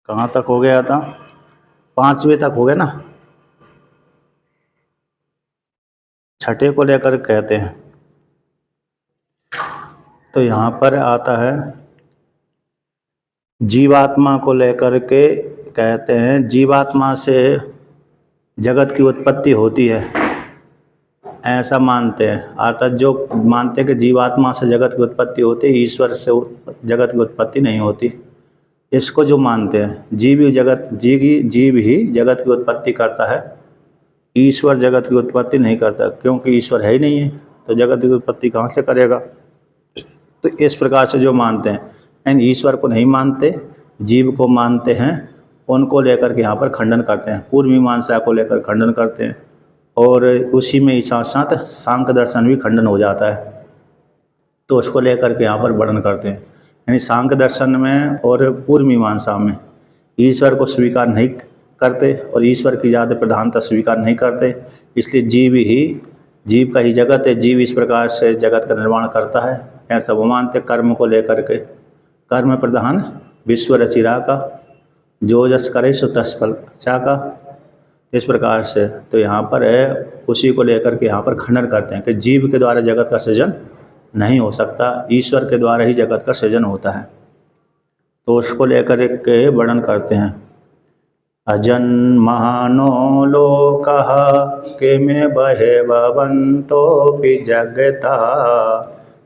कहाँ तक हो गया था? 5वें तक हो गया ना। छठे को लेकर कहते हैं तो यहाँ पर आता है जीवात्मा को लेकर के कहते हैं जीवात्मा से जगत की उत्पत्ति होती है, ऐसा मानते हैं। अर्थात जो मानते हैं कि जीवात्मा से जगत की उत्पत्ति होती है, ईश्वर से जगत की उत्पत्ति नहीं होती। इसको जो मानते हैं जीव ही जगत की उत्पत्ति करता है, ईश्वर जगत की उत्पत्ति नहीं करता, क्योंकि ईश्वर है ही नहीं है तो जगत की उत्पत्ति कहाँ से करेगा। तो इस प्रकार से जो मानते हैं, यानी ईश्वर को नहीं मानते, जीव को मानते हैं, उनको लेकर के यहाँ पर खंडन करते हैं। पूर्व मीमांसा को लेकर खंडन करते हैं और उसी में साथ साथ सांख्य दर्शन भी खंडन हो जाता है, तो उसको लेकर के यहाँ पर वर्णन करते हैं। यानी सांख्य दर्शन में और पूर्व मीमांसा में ईश्वर को स्वीकार नहीं करते और ईश्वर की ज़्यादा प्रधानता स्वीकार नहीं करते, इसलिए जीव का ही जगत है, जीव इस प्रकार से जगत का निर्माण करता है, ऐसा वो मानते। कर्म को लेकर के कर्म प्रधान विश्व रचिरा का, जो जस करे सो तस फल का, इस प्रकार से। तो यहाँ पर है उसी को लेकर के यहाँ पर खंडन करते हैं कि जीव के द्वारा जगत का सृजन नहीं हो सकता, ईश्वर के द्वारा ही जगत का सृजन होता है। तो उसको लेकर के वर्णन करते हैं। अजन्मानो लोकः किमे बहिर्भवन्तोऽपि जगता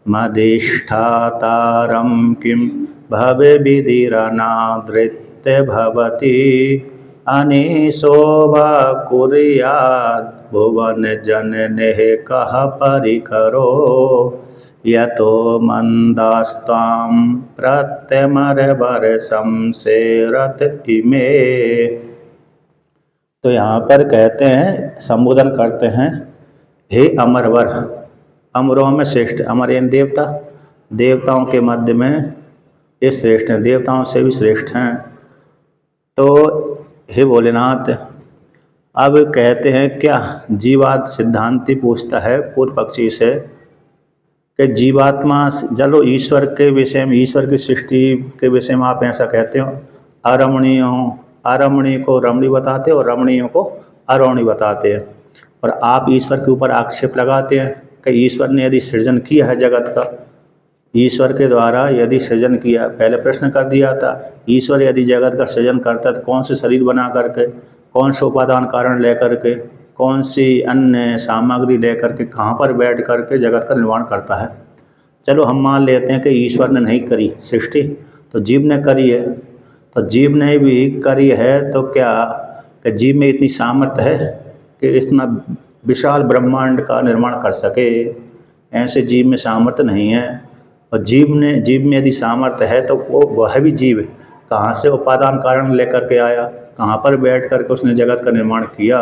मदिष्ठातारं किं भवेद्भिरनादृत्य भवति अनीशो वा कुर्याद् भुवनजननेः कः परिकरो यतो मंदास्तां प्रत्यमरवर्षं सेरत इमे। तो यहाँ पर कहते हैं, संबोधन करते हैं, हे अमरवर, अमरों में श्रेष्ठ, अमर यानी देवता, देवताओं के मध्य में ये श्रेष्ठ हैं, देवताओं से भी श्रेष्ठ हैं। तो हे भोलेनाथ, अब कहते हैं क्या जीवाद सिद्धांति पूछता है पूर्व पक्षी से कि जीवात्मा, चलो ईश्वर के विषय में, ईश्वर की सृष्टि के विषय में आप ऐसा कहते हो, अरमणीय को रमणी बताते हो और रमणीयों को अरमणी बताते हैं, और आप ईश्वर के ऊपर आक्षेप लगाते हैं कि ईश्वर ने यदि सृजन किया है जगत का, ईश्वर के द्वारा यदि सृजन किया, पहले प्रश्न कर दिया था, ईश्वर यदि जगत का सृजन करता है तो कौन से शरीर बना करके, कौन से उपादान कारण लेकर के, कौन सी अन्य सामग्री लेकर के, कहाँ पर बैठ करके जगत का निर्माण करता है। चलो हम मान लेते हैं कि ईश्वर ने नहीं करी सृष्टि, तो जीव ने करी है, तो जीव ने भी करी है, तो क्या कि जीव में इतनी सामर्थ्य है कि इतना विशाल ब्रह्मांड का निर्माण कर सके? ऐसे जीव में सामर्थ्य नहीं है। और जीव में यदि सामर्थ्य है तो वह भी जीव कहाँ से उपादान कारण लेकर के आया, कहाँ पर बैठ करके उसने जगत का निर्माण किया।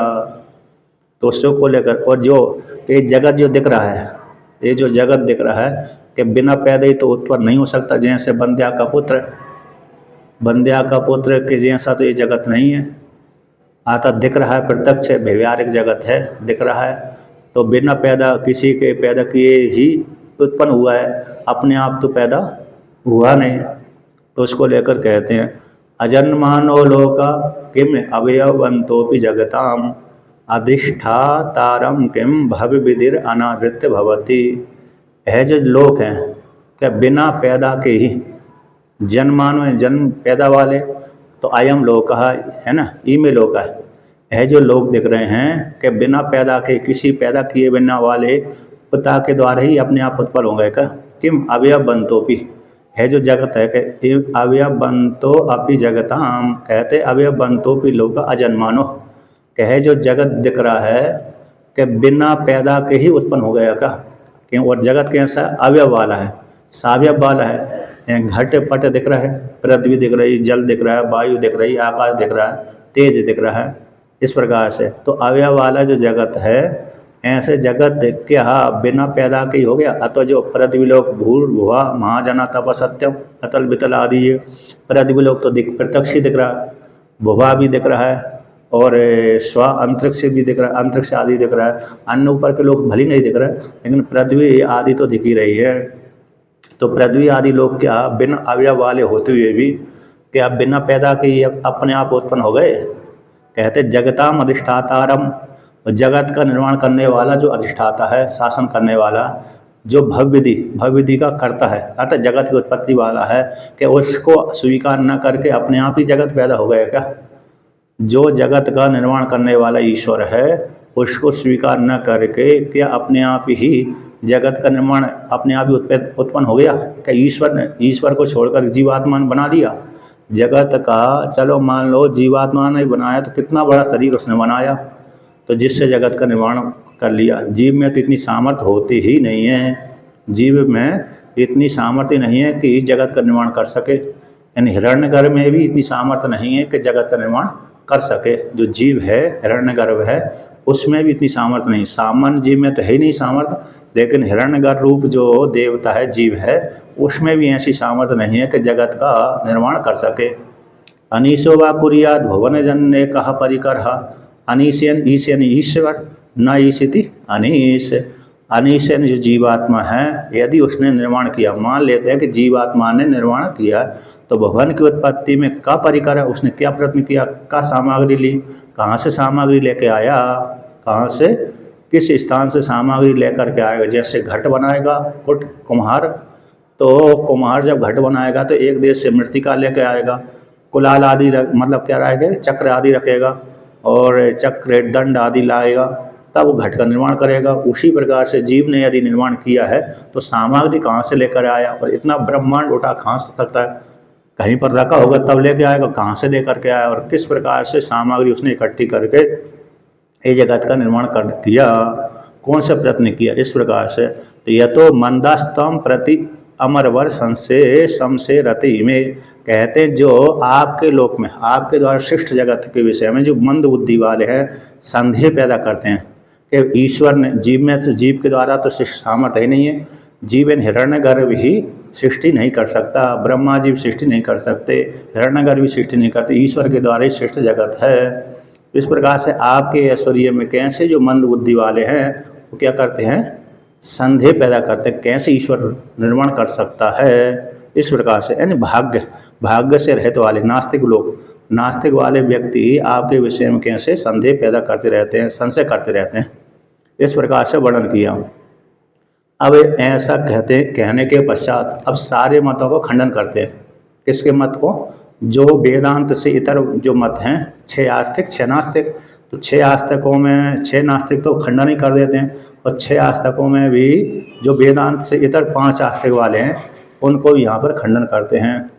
तो उसको को लेकर, और जो ये जगत जो दिख रहा है, ये जो जगत दिख रहा है कि बिना पैदा ही तो उत्पन्न नहीं हो सकता। जैसे बंध्या का पुत्र के जैसा तो ये जगत नहीं है, आता दिख रहा है, प्रत्यक्ष व्यवहारिक जगत है, दिख रहा है, तो बिना पैदा, किसी के पैदा किए ही उत्पन्न हुआ है, अपने आप तो पैदा हुआ नहीं। तो उसको लेकर कहते हैं अजन्मानो लोका किम अवयवंतोपि जगताम अधिष्ठातारम किम भव्य विधिर अनादृत्य भवति। है जो लोक हैं क्या बिना पैदा के ही, जन्मानो जन्म पैदा वाले, तो अयम लोक है ना, ई में लोक है जो लोग दिख रहे हैं कि बिना पैदा के, किसी पैदा किए बिना वाले पिता के द्वारा ही अपने आप उत्पन्न हो गए का। किम अवयव बंतोपि, है जो जगत है कि अवयव बंतो अपि जगताम, कहते अवयव बंतोपि लोक अजन्मानो, कहे जो जगत दिख रहा है कि बिना पैदा के ही उत्पन्न हो गया का। क्यों? और जगत कैसा अवयव वाला है, सावयव वाला है, घट पट दिख रहा है, पृथ्वी दिख रही, जल दिख रहा है, वायु दिख रही, आकाश दिख रहा है, तेज दिख रहा है, इस प्रकार से। तो अवयव वाला जो जगत है, ऐसे जगत क्या बिना पैदा के ही हो गया। अतः जो पृथ्वी लोक भूर्भुवा महाजना तप सत्यम अतल बितल आदि, ये पृथ्वी लोक तो प्रत्यक्ष ही दिख रहा है, भुवा भी दिख रहा है, और स्व अंतरिक्ष भी दिख रहा है, अंतरिक्ष आदि दिख रहा है। अन्य ऊपर के लोग भले नहीं दिख रहे, लेकिन पृथ्वी आदि तो दिख ही रही है। तो पृथ्वी आदि लोग क्या बिना अवयव वाले होते हुए भी कि अब बिना पैदा के ये अपने आप उत्पन्न हो गए? कहते जगताम अधिष्ठातारम, जगत का निर्माण करने वाला जो अधिष्ठाता है, शासन करने वाला, जो भव्यदि का करता है, अर्थात जगत की उत्पत्ति वाला है, कि उसको स्वीकार न करके अपने आप ही जगत पैदा हो गया क्या? जो जगत का निर्माण करने वाला ईश्वर है, उसको स्वीकार न करके क्या अपने आप ही जगत का निर्माण अपने आप ही उत्पन्न हो गया? क्या ईश्वर को छोड़कर जीवात्मा ने बना दिया जगत का? चलो मान लो जीवात्मा ने बनाया, तो कितना बड़ा शरीर उसने बनाया, तो जिससे जगत का निर्माण कर लिया। जीव में तो इतनी सामर्थ्य होती ही नहीं है, जीव में इतनी सामर्थ्य नहीं है कि जगत का निर्माण कर सके। यानी हिरण्यगर्भ में भी इतनी सामर्थ्य नहीं है कि जगत का निर्माण कर सके। जो जीव है, हिरण्यगर्भ है, उसमें भी इतनी सामर्थ्य नहीं। सामान्य जीव में तो है ही नहीं सामर्थ्य, लेकिन हिरण्यगर्भ रूप जो देवता है, जीव है, उसमें भी ऐसी सामर्थ्य नहीं है कि जगत का निर्माण कर सके। अनीशो वा कुर्याद भुवन जन्य कहा परिकर, अनीशन ईशन ईश्वर न ईशिति अनीश। अनीशन जो जीवात्मा है, यदि उसने निर्माण किया, मान लेते हैं कि जीवात्मा ने निर्माण किया, तो भवन की उत्पत्ति में का परिकर है, उसने क्या प्रयत्न किया, का सामग्री ली, कहाँ से सामग्री लेके आया, कहाँ से, किस स्थान से सामग्री लेकर के आएगा। जैसे घट बनाएगा कुम्हार, तो कुम्हार जब घट बनाएगा तो एक देश से मृत्तिका लेके आएगा, कुलाल आदि मतलब क्या रहेगा, चक्र आदि रखेगा, और चक्र दंड आदि लाएगा, तब वो घट का निर्माण करेगा। उसी प्रकार से जीव ने यदि निर्माण किया है, तो सामग्री कहाँ से लेकर आया, और इतना ब्रह्मांड उठा कहाँ से सकता है? कहीं पर रखा होगा तब लेके आएगा, कहाँ से लेकर के आया, और किस प्रकार से सामग्री उसने इकट्ठी करके ये जगत का निर्माण कर किया, कौन सा प्रयत्न किया, इस प्रकार से। तो यह तो मंदास्तम प्रति अमरवर संशय शमसे रति में, कहते हैं जो आपके लोक में, आपके द्वारा श्रेष्ठ जगत के विषय में जो मंद बुद्धि वाले हैं, संदेह पैदा करते हैं कि ईश्वर ने, जीव में तो, जीव के द्वारा तो सामर्थ्य ही नहीं है, जीवन हिरण्यगर्भ ही सृष्टि नहीं कर सकता, ब्रह्मा जी सृष्टि नहीं कर सकते, हिरण्यगर्भ भी सृष्टि नहीं करते, ईश्वर के द्वारा ही श्रेष्ठ जगत है। इस प्रकार से आपके ऐश्वर्य में कैसे जो मंद बुद्धि वाले हैं, वो क्या करते हैं, संदेह पैदा करते हैं, कैसे ईश्वर निर्माण कर सकता है। इस प्रकार से यानी भाग्य से रहित वाले नास्तिक लोग, नास्तिक वाले व्यक्ति आपके विषय में कैसे संदेह पैदा करते रहते हैं, संशय करते रहते हैं। इस प्रकार से वर्णन किया। अब ऐसा कहने के पश्चात अब सारे मतों को खंडन करते हैं। किसके मत को? जो वेदांत से इतर जो मत हैं, 6 आस्तिक 6 नास्तिक, तो 6 आस्तिकों में 6 नास्तिक तो खंडन ही कर देते हैं, और 6 आस्तिकों में भी जो वेदांत से इतर 5 आस्तिक वाले हैं, उनको यहाँ पर खंडन करते हैं,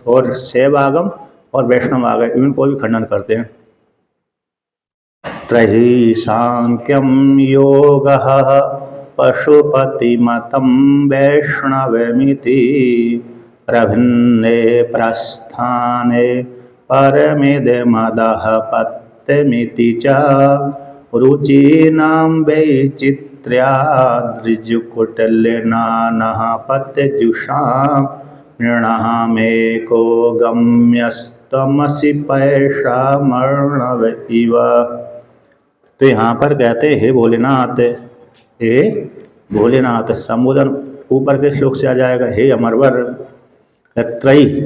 और शैव आगम और वैष्णव आगम इनको भी खंडन करते हैं। त्रयी सांख्यम योगः पशुपतिमतं वैष्णवमिति प्रभिन्ने प्रस्थाने परमिदमदः पत्यमिति च रुचीनां वैचित्र्याद्रिजुकुटिलनानः पत्यजुषां नृणामेको गम्यस्त्वमसि पैशामर्णव इव। तो यहाँ पर कहते हे भोलेनाथ, हे भोलेनाथ, संबोधन ऊपर के श्लोक से आ जाएगा, हे अमरवर। त्रयी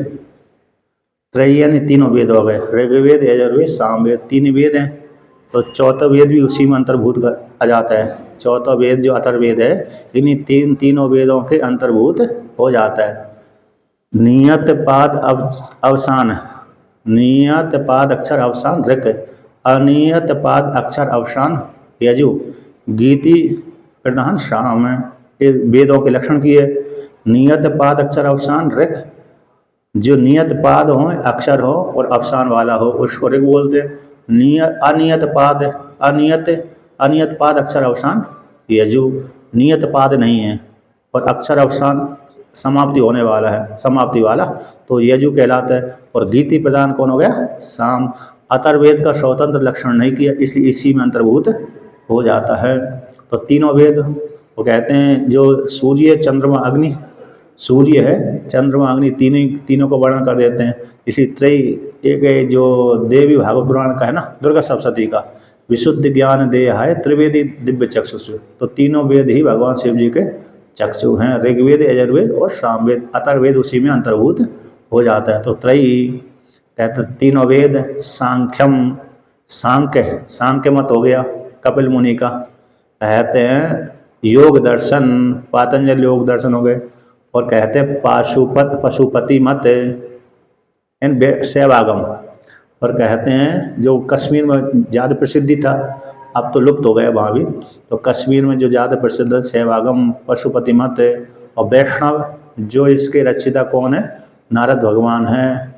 यानी तीनों वेद हो गए, ऋग्वेद, यजुर्वेद, सामवेद, 3 वेद हैं, तो चौथा वेद भी उसी में अंतर्भूत आ जाता है। चौथा वेद जो अथर्ववेद है, इन्हीं तीनों वेदों के अंतर्भूत हो जाता है। नियत पाद अवसान, नियत पाद अक्षर अवसान ऋक, अनियत पाद अक्षर अवसान यजु, गीति प्रधान शाम। ये वेदों के लक्षण किए। नियत पाद अक्षर अवसान ऋक, जो नियत पाद हो, अक्षर हो और अवसान वाला हो, उसको ऋक बोलते हैं। अनियत पाद अक्षर अवसान यजु, नियत पाद नहीं है और अक्षर अवसान समाप्ति होने वाला है, समाप्ति वाला, तो यजु कहलाता है। और गीति प्रधान कौन हो गया? साम। अथर्ववेद का स्वतंत्र लक्षण नहीं किया, इसलिए इसी में अंतर्भूत हो जाता है। तो तीनों वेद वो कहते हैं, जो सूर्य, चंद्रमा, अग्नि, सूर्य है, चंद्रमा, अग्नि, तीनों को वर्णन कर देते हैं। इसी त्रयी एक जो देवी भागवत पुराण का है ना, दुर्गा सप्तशती का, विशुद्ध ज्ञान देह है त्रिवेदी दिव्य चक्षुषु, तो तीनों वेद ही भगवान शिव जी के चक्षु हैं, ऋग्वेद, यजुर्वेद और सामवेद। अथर्ववेद उसी में अंतर्भूत हो जाता है। तो त्रयी कहते तीनों वेद, सांख्यम, सांख्य मत हो गया कपिल मुनि का, कहते हैं योग दर्शन, पातंजल योग दर्शन हो गए, और कहते हैं पशुपति मत इन शैवागम, और कहते हैं जो कश्मीर में ज़्यादा प्रसिद्धि था, अब तो लुप्त हो गया वहाँ भी, तो कश्मीर में जो ज़्यादा प्रसिद्ध है शैवागम, पशुपति मत, और वैष्णव जो इसके रचयिता कौन है, नारद भगवान हैं।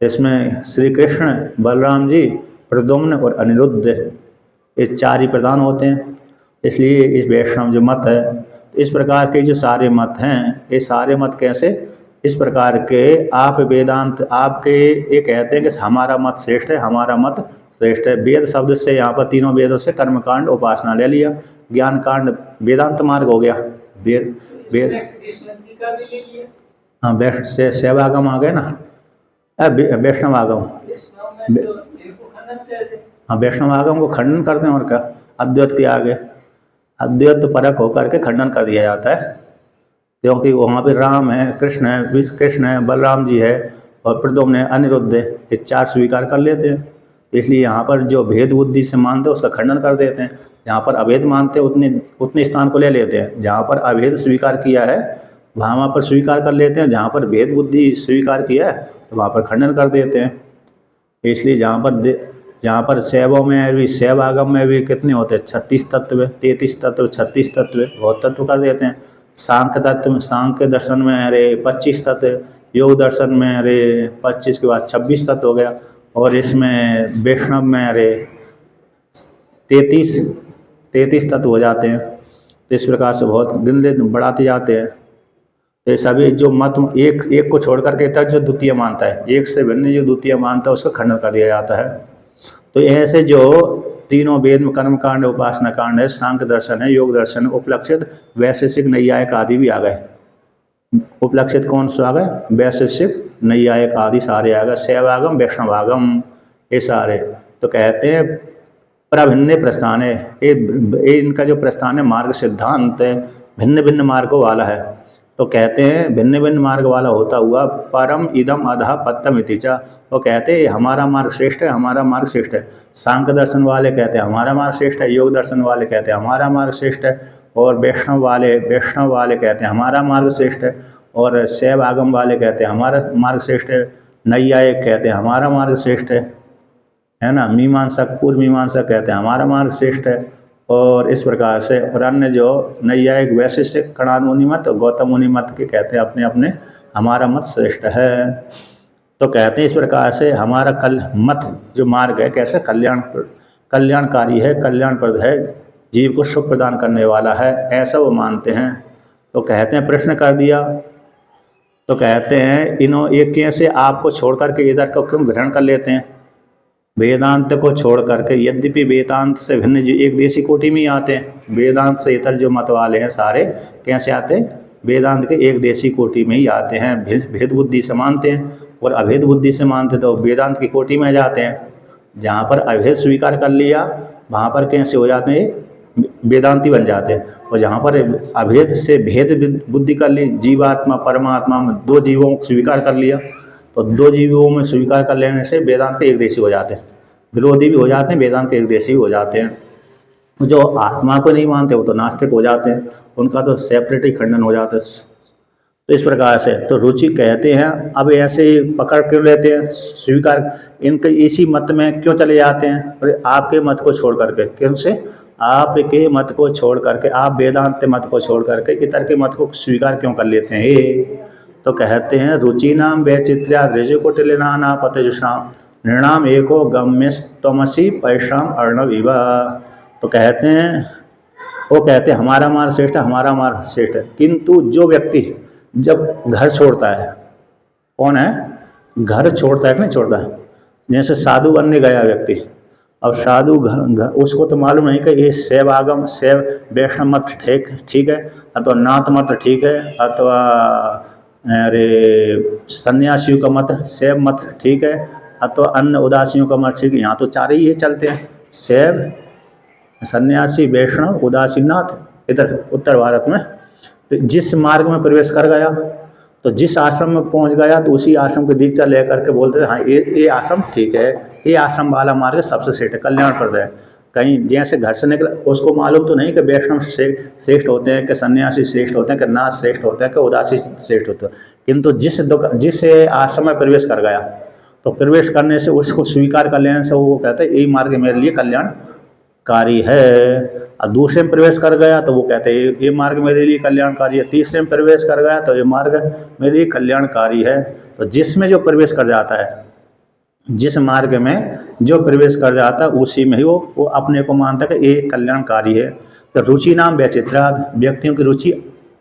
इसमें श्री कृष्ण, बलराम जी, प्रद्युम्न और अनिरुद्ध, ये चार ही प्रधान होते हैं, इसलिए इस वैष्णव जो मत है, इस प्रकार के जो सारे मत हैं, ये सारे मत कैसे, इस प्रकार के आप वेदांत आपके ये कहते हैं कि हमारा मत श्रेष्ठ है, हमारा मत श्रेष्ठ है। वेद शब्द से यहाँ पर तीनों वेदों से कर्मकांड उपासना ले लिया, ज्ञान कांड वेदांत मार्ग हो गया, वेद वेद हाँ शैवागम आ गए ना, वैष्णव आगम, हाँ वैष्णव आगम को खंडन करते हैं, और क्या अद्वैत के आगे अद्वैत परक होकर के खंडन कर दिया जाता है, क्योंकि वहाँ पे राम है, कृष्ण है, बलराम जी है, और प्रद्युम्न है, अनिरुद्ध है, ये चार स्वीकार कर लेते हैं। इसलिए यहाँ पर जो भेद बुद्धि से मानते हैं उसका खंडन कर देते हैं, जहाँ पर अभेद मानते हैं उतने स्थान को ले लेते हैं, जहाँ पर अभेद स्वीकार किया है वहाँ पर स्वीकार कर लेते हैं, जहाँ पर भेद बुद्धि स्वीकार किया है तो वहाँ पर खंडन कर देते हैं। इसलिए जहाँ पर शैवों में भी, शैवागम में भी कितने होते हैं, 36 तत्व, 33 तत्व, 36 तत्व, बहुत तत्व कर देते हैं। सांख्य तत्व में, सांख्य दर्शन में अरे 25 तत्व, योग दर्शन में अरे 25 के बाद 26 तत्व हो गया, और इसमें वैष्णव में अरे 33 तत्व हो जाते हैं। तो इस प्रकार से बहुत दिन बढ़ाते जाते हैं। तो ये सभी जो मत एक को छोड़ करके तक जो द्वितीय मानता है, एक से भिन्न जो द्वितीय मानता है उसका खंडन कर दिया जाता है। तो ऐसे जो तीनों वेद में कर्म कांड, उपासना कांड है, सांख्य दर्शन है, योग दर्शन, उपलक्षित, वैशेषिक, नैयायिक आदि भी आ गए। उपलक्षित कौन सा आ गए, वैशेषिक, नैयायिक आदि सारे आ गए, शैवागम, वैष्णवागम, ये सारे। तो कहते हैं प्रभिन्न प्रस्थान है, ये इनका जो प्रस्थान है मार्ग सिद्धांत है, भिन्न भिन्न मार्गों वाला है। तो कहते हैं भिन्न भिन्न मार्ग वाला होता हुआ परम इदम अधः पत्तम इतिचा, वो कहते हैं हमारा मार्ग श्रेष्ठ है, हमारा मार्ग श्रेष्ठ है। सांख्य दर्शन वाले कहते हैं हमारा मार्ग श्रेष्ठ है, योग दर्शन वाले कहते हैं हमारा मार्ग श्रेष्ठ है, और वैष्णव वाले कहते हैं हमारा मार्ग श्रेष्ठ है, और शैव आगम वाले कहते हैं हमारा मार्ग श्रेष्ठ है, नैयायिक कहते हैं हमारा मार्ग श्रेष्ठ है ना, मीमांसक, पूर्व मीमांसक कहते हैं हमारा मार्ग श्रेष्ठ है। और इस प्रकार से और अन्य जो नैयायिक, वैशेषिक, कणाद मुनि मत, गौतम मुनि मत के कहते हैं अपने अपने हमारा मत श्रेष्ठ है। तो कहते हैं इस प्रकार से हमारा मत जो मार्ग है कैसे कल्याणकारी है, कल्याणप्रद है, जीव को सुख प्रदान करने वाला है, ऐसा वो मानते हैं। तो कहते हैं प्रश्न कर दिया, तो कहते हैं ये कैसे आपको छोड़ करके इधर को क्यों ग्रहण कर लेते हैं, वेदांत को छोड़ करके। यद्यपि वेदांत से भिन्न जो एक देशी कोटि में ही आते हैं, वेदांत से इतर जो मत वाले हैं सारे कैसे आते हैं, वेदांत के एक देशी कोटि में ही आते हैं, भेद बुद्धि से मानते हैं, और अभेद बुद्धि से मानते तो वेदांत की कोटि में जाते हैं। जहाँ पर अभेद स्वीकार कर लिया वहाँ पर कैसे हो जाते हैं, वेदांती बन जाते हैं, और जहाँ पर अभेद से भेद बुद्धि कर ली, जीवात्मा परमात्मा में दो जीवों को स्वीकार कर लिया, तो दो जीवों में स्वीकार कर लेने से वेदांत के एक देशी हो जाते हैं, विरोधी भी हो जाते हैं, वेदांत के एक देशी भी हो जाते हैं। जो आत्मा को नहीं मानते वो तो नास्तिक हो जाते हैं, उनका तो सेपरेट ही खंडन हो जाता है। तो इस प्रकार से तो रुचि कहते हैं अब ऐसे ही पकड़ क्यों लेते हैं, स्वीकार इनके इसी मत में क्यों चले जाते हैं, और आपके मत को छोड़ करके, क्यों से आपके मत को छोड़ करके, आप वेदांत मत को छोड़ करके इतर के मत को स्वीकार क्यों कर लेते हैं ये। तो कहते हैं रुचि नाम वैचित्र्या ऋजुकुटिलनाना पतजुषाम नृणाम एको गम्यस्तमसी पैशाम अर्णव इवा। तो कहते हैं वो कहते हैं हमारा मार्ग श्रेष्ठ है, हमारा मार्ग श्रेष्ठ है, किंतु जो व्यक्ति जब घर छोड़ता है, कौन है, घर छोड़ता है कि नहीं छोड़ता है, जैसे साधु बनने गया व्यक्ति, अब साधु घर उसको तो मालूम नहीं कि ये शैव आगम, शैव वैष्णव मत ठीक है, अथवा नाथ मत ठीक है, अथवा अरे सन्यासियों का मत, शैव मत ठीक है, अथवा अन्य उदासियों का मत ठीक है। यहाँ तो चार ही ये चलते हैं, शैव, सन्यासी, वैष्णव, उदासीनाथ, इधर उत्तर भारत में। तो जिस मार्ग में प्रवेश कर गया तो जिस आश्रम में पहुंच गया तो उसी आश्रम की दीक्षा लेकर के बोलते हैं हाँ ये आश्रम ठीक है, ये आश्रम वाला मार्ग सबसे श्रेष्ठ है, कल्याणप्रद है। कहीं जैसे घर से निकला उसको मालूम तो नहीं कि वैष्णव श्रेष्ठ होते हैं, कि सन्यासी श्रेष्ठ होते हैं, कि नाथ श्रेष्ठ होते हैं, कि उदासी श्रेष्ठ होते हैं, किंतु जिस आश्रम में प्रवेश कर गया तो प्रवेश करने से उसको स्वीकार कर लेने से वो कहते हैं यही मार्ग मेरे लिए कल्याणकारी है। और दूसरे में प्रवेश कर गया तो वो कहते हैं ये मार्ग मेरे लिए कल्याणकारी है। तीसरे में प्रवेश कर गया तो ये मार्ग मेरे लिए कल्याणकारी है। तो जिसमें जो प्रवेश कर जाता है, जिस मार्ग में जो प्रवेश कर जाता है उसी में ही वो अपने को मानता है कि ये कल्याणकारी है। तो रुचि नाम वैचित्राद, व्यक्तियों की रुचि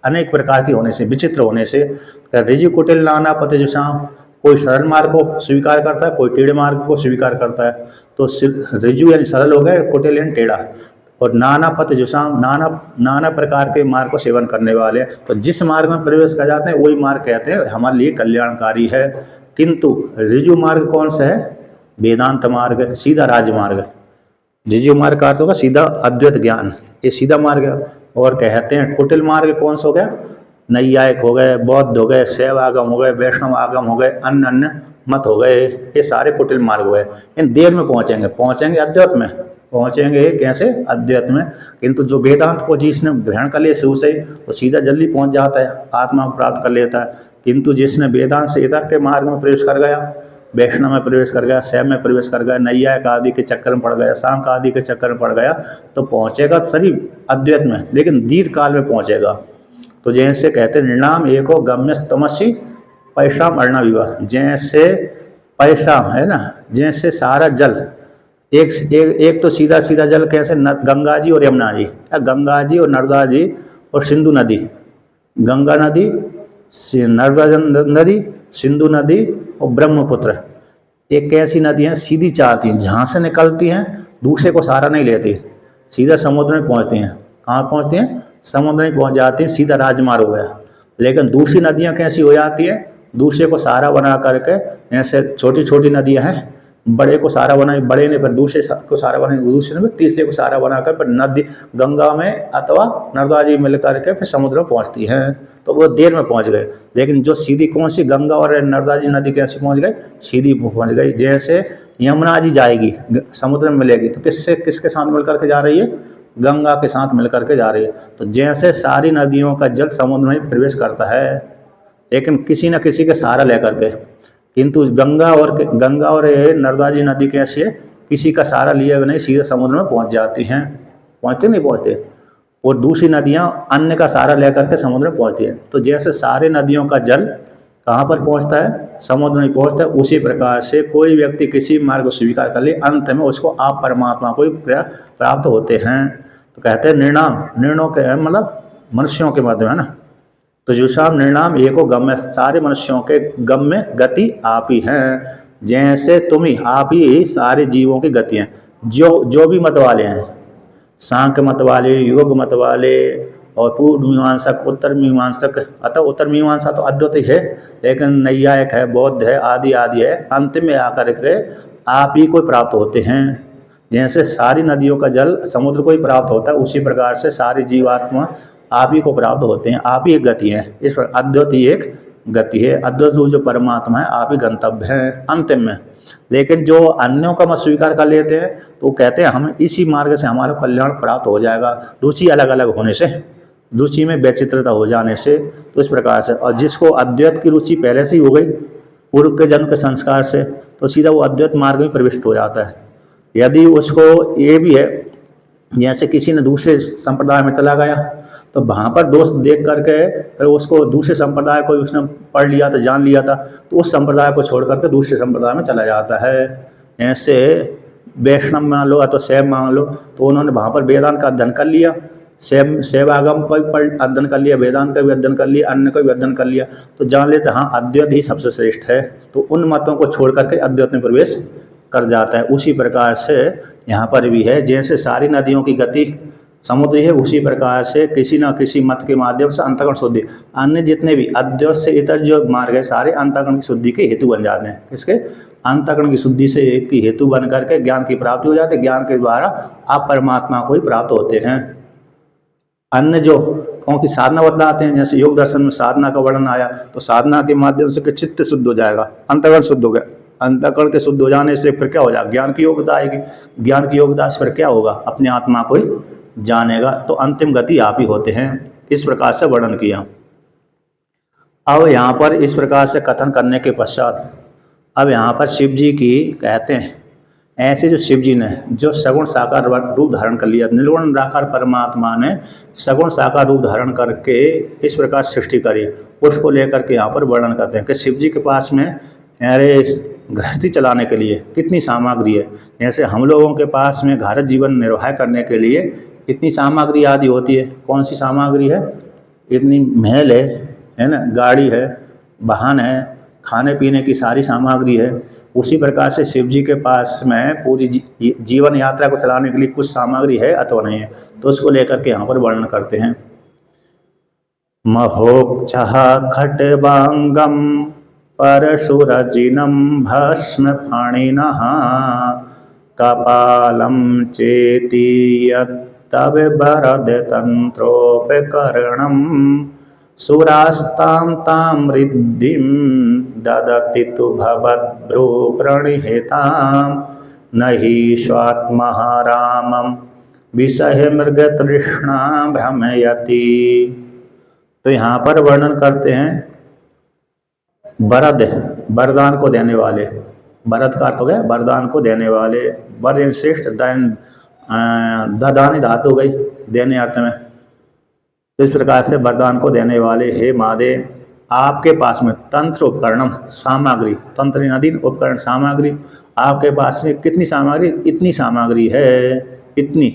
अनेक प्रकार की होने से, विचित्र होने से, ऋजु कुटिल नाना पतिजुषाम, कोई सरल मार्ग को स्वीकार करता है, कोई टेढ़े मार्ग को स्वीकार करता है। तो ऋजु यानी सरल हो गए, कुटिल यानी टेढ़ा, और नाना पतिजुषाम नाना प्रकार के मार्ग को सेवन करने वाले। तो जिस मार्ग में प्रवेश कर जाते हैं वही मार्ग कहते हैं हमारे लिए कल्याणकारी है। किंतु ऋजु मार्ग कौन सा है? वेदांत मार्ग, सीधा राजमार्ग। ऋजु मार्ग का अर्थ होगा सीधा अद्वैत ज्ञान, ये सीधा मार्ग है। और कहते हैं कुटिल मार्ग कौन सा हो गया? नैयायिक हो गए, बौद्ध हो गए, शैव आगम हो गए, वैष्णव आगम हो गए, अन्य मत हो गए, ये सारे कुटिल मार्ग हो गए। इन देर में पहुंचेंगे अद्वैत में, पहुंचेंगे कैसे? अद्वैत में। किंतु जो वेदांत को जिसने ग्रहण कर लिया शुरू से तो सीधा जल्दी पहुंच जाता है, आत्मा को प्राप्त कर लेता है। किंतु जिसने वेदांत से इतर के मार्ग में प्रवेश कर गया, वैष्णव में प्रवेश कर गया, शैव में प्रवेश कर गया, नैयायिक आदि के चक्कर में पड़ गया, सांख्य आदि के चक्कर में पड़ गया, तो पहुंचेगा सही अद्वैत में, लेकिन दीर्घ काल में पहुंचेगा। तो जैसे कहते हैं निर्णाम एको गम्य तमसी पैसाम अर्णा विवाह, जैसे पैसा है ना, जैसे सारा जल एक तो सीधा सीधा जल कैसे? गंगा जी और यमुना जी, गंगा जी और नर्मदा जी और सिंधु नदी, गंगा नदी, नर्मदा नदी, सिंधु नदी और ब्रह्मपुत्र, एक ऐसी नदी हैं सीधी चाहती हैं, जहाँ से निकलती हैं दूसरे को सहारा नहीं लेती, सीधा समुद्र में पहुँचती हैं। कहाँ पहुँचती हैं? समुद्र में पहुँच जाती हैं, सीधा राजमार्ग हो गया। लेकिन दूसरी नदियाँ कैसी हो जाती हैं? दूसरे को सहारा बना करके, ऐसे छोटी छोटी नदियाँ हैं, बड़े को सहारा बनाए, बड़े ने पर दूसरे को सहारा बनाए, दूसरे ने तीसरे को सहारा बनाकर पर नदी गंगा में अथवा नर्मदा जी मिल करके फिर समुद्र में पहुँचती हैं। तो वो देर में पहुँच गए। लेकिन जो सीधी कौन सी? गंगा और नर्मदा जी नदी कैसी पहुँच गई? सीधी पहुँच गई। जैसे यमुना जी जाएगी समुद्र में मिलेगी तो किसके साथ मिल करके जा रही है? गंगा के साथ मिल करके जा रही है। तो जैसे सारी नदियों का जल समुद्र में प्रवेश करता है, लेकिन किसी न किसी के सहारा लेकर के, किंतु गंगा और नर्मदा जी नदी कैसी है? किसी का सहारा लिए हुए नहीं, सीधे समुद्र में पहुंच जाती हैं। पहुंचते नहीं पहुंचते? और दूसरी नदियां अन्य का सहारा लेकर के समुद्र में पहुंचती हैं। तो जैसे सारे नदियों का जल कहाँ पर पहुंचता है? समुद्र में पहुंचता है। उसी प्रकार से कोई व्यक्ति किसी मार्ग को स्वीकार कर ले, अंत में उसको आप परमात्मा को प्राप्त होते हैं। तो कहते हैं निर्णयों के मतलब मनुष्यों के मध्य है ना, तो जुषाम निर्णाम एको गम्य, सारे मनुष्यों के गम्य गति आप ही हैं। जैसे तुम ही, आप ही सारे जीवों की गति हैं। जो भी मत वाले हैं, सांख्य मत वाले, योग मत वाले और पूर्व मीमांसक, उत्तर मीमांसक, अतः उत्तर मीमांसा तो अद्वैत है, लेकिन नैयायिक है, बौद्ध है, आदि आदि है, अंतिम में आकर के आप ही को प्राप्त होते हैं। जैसे सारी नदियों का जल समुद्र को ही प्राप्त होता है, उसी प्रकार से सारी जीवात्मा आप ही को प्राप्त होते हैं। आप ही एक गति है, इस पर अद्वैत ही एक गति है। अद्वैत जो परमात्मा है आप ही गंतव्य है अंतिम में। लेकिन जो अन्यों का मत स्वीकार कर लेते हैं तो कहते हैं हम इसी मार्ग से हमारा कल्याण प्राप्त हो जाएगा, रुचि अलग अलग होने से, रुचि में वैचित्रता हो जाने से। तो इस प्रकार से, और जिसको अद्वैत की रुचि पहले से ही हो गई पूर्व के जन्म के संस्कार से, तो सीधा वो अद्वैत मार्ग में प्रविष्ट हो जाता है। यदि उसको ये भी है, जैसे किसी ने दूसरे संप्रदाय में चला गया तो वहाँ पर दोष देख करके फिर उसको दूसरे संप्रदाय को उसने पढ़ लिया था, जान लिया था, तो उस संप्रदाय को छोड़ करके दूसरे संप्रदाय में चला जाता है। ऐसे वैष्णव मान लो या तो शैव मान लो, तो उन्होंने वहाँ पर वेदांत का अध्ययन कर लिया, शैव आगम का भी अध्ययन कर लिया, वेदांत का भी अध्ययन कर लिया, अन्य का भी अध्ययन कर लिया, तो जान लेते हाँ अद्वैत ही सबसे श्रेष्ठ है। तो उन मतों को छोड़ करके अद्वैत में प्रवेश कर जाता है। उसी प्रकार से यहाँ पर भी है, जैसे सारी नदियों की गति समुद्र है, उसी प्रकार से किसी न किसी मत के माध्यम से अंतःकरण शुद्धि, अन्य जितने भी अद्वैत से इतर जो मार्ग है सारे अंतःकरण की शुद्धि के हेतु बन जाते हैं। किसके? अंतःकरण की शुद्धि से एक की हेतु बन करके ज्ञान की प्राप्ति हो जाती है। ज्ञान के द्वारा आप परमात्मा को ही प्राप्त होते हैं। अन्य जो क्योंकि साधना बतलाते हैं। जैसे योग दर्शन में साधना का वर्णन आया, तो साधना के माध्यम से चित्त शुद्ध हो जाएगा, अंतःकरण शुद्ध हो गया, अंतःकरण के शुद्ध हो जाने से फिर क्या हो जाएगा, ज्ञान की योग्यता आएगी, ज्ञान की योग्यता से फिर क्या होगा, अपने आत्मा को ही जानेगा, तो अंतिम गति आप ही होते हैं। इस प्रकार से वर्णन किया। अब यहाँ पर इस प्रकार से कथन करने के पश्चात अब यहाँ पर शिव जी की कहते हैं, ऐसे जो शिव जी ने जो सगुण साकार रूप धारण कर लिया, निर्गुण निराकार परमात्मा ने सगुण साकार रूप धारण करके इस प्रकार सृष्टि करी, उसको लेकर के यहाँ पर वर्णन करते हैं कि शिव जी के पास में अरे गृहस्थी चलाने के लिए कितनी सामग्री है। जैसे हम लोगों के पास में घर जीवन निर्वाह करने के लिए इतनी सामग्री आदि होती है। कौन सी सामग्री है, इतनी महल है ना, गाड़ी है, वाहन है, खाने पीने की सारी सामग्री है। उसी प्रकार से शिव जी के पास में पूरी जीवन यात्रा को चलाने के लिए कुछ सामग्री है अथवा नहीं है, तो उसको लेकर के यहाँ पर वर्णन करते हैं। महोक्षः खट्वांगम परशुरजिनम भस्म फणिनः कपालं चेति यत्तव वरद तंत्रोपकरणम सुरास्तां तां रिद्धिं ददति तु भवद्भ्रू प्रणिहितां नहि स्वात्मः रामं विषय मृगतृष्णा भ्रमयति। तो यहाँ पर वर्णन करते हैं वरद, वरदान को देने वाले, वरद का अर्थ हो गया वरदान को देने वाले, वर श्रेष्ठ, ददानी धातु हो गई देने अर्थ में। तो इस प्रकार से वरदान को देने वाले हे महादेव, आपके पास में तंत्र उपकरणम सामग्री, तंत्र नदीन उपकरण सामग्री, आपके पास में कितनी सामग्री, इतनी सामग्री है, इतनी।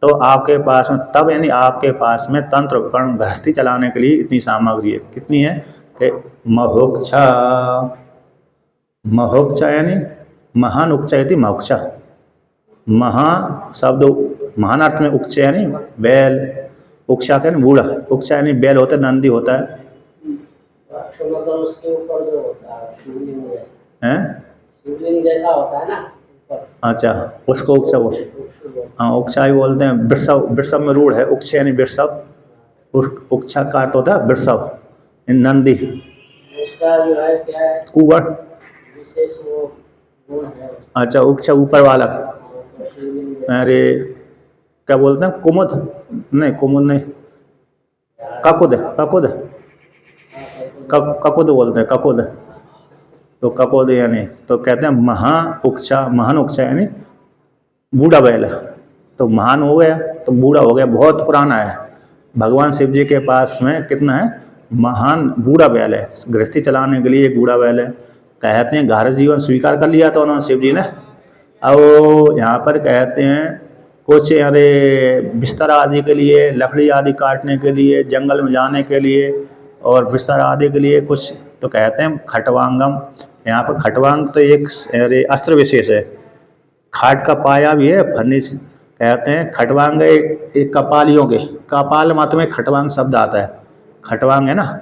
तो आपके पास में तब यानी आपके पास में तंत्र उपकरण गृहस्थी चलाने के लिए इतनी सामग्री है। कितनी है कि महोक्षा, महोक्षा यानी महान उच्च यदि मोक्षा, महा शब्द महान अर्थ में उच्च यानी बैल, उक्षा का बूढ़ा, उक्षा यानी बैल होता है, नंदी होता है, उसके ऊपर जो होता है शिवलिंग जैसा, हैं शिवलिंग जैसा होता है ना ऊपर। अच्छा, उसको उक्षा बोल, हाँ उक्षा ही बोलते हैं। वृषभ, वृषभ में रूढ़ है, उक्षा यानी वृषभ, उक्षा का अर्थ होता है वृषभ, नंदी। उसका जो है क्या है, कुंवर, विशेष वो गुण है। अच्छा, उक्षा ऊपर वाला, अरे क्या बोलते हैं, कुमुद नहीं, कुमुद नहीं, ककुद, ककुद, ककुद बोलते हैं, ककुद। तो ककुद यानी तो कहते हैं महा उक्षा, महान उक्षा यानी बूढ़ा बैल। तो महान हो गया तो बूढ़ा हो गया, बहुत पुराना है। भगवान शिव जी के पास में कितना है, महान बूढ़ा बैल है, गृहस्थी चलाने के लिए एक बूढ़ा बैल है। कहते हैं घर जीवन स्वीकार कर लिया था उन्होंने शिव जी ने। अब यहाँ पर कहते हैं कुछ अरे बिस्तर आदि के लिए, लकड़ी आदि काटने के लिए, जंगल में जाने के लिए और बिस्तर आदि के लिए कुछ, तो कहते हैं खटवांगम। यहाँ पर खटवांग तो एक अरे अस्त्र विशेष है, खाट का पाया भी है, फर्निश कहते हैं। खटवांग एक कपालियों के, कपाल मत में खटवांग शब्द आता है, खटवांग है ना।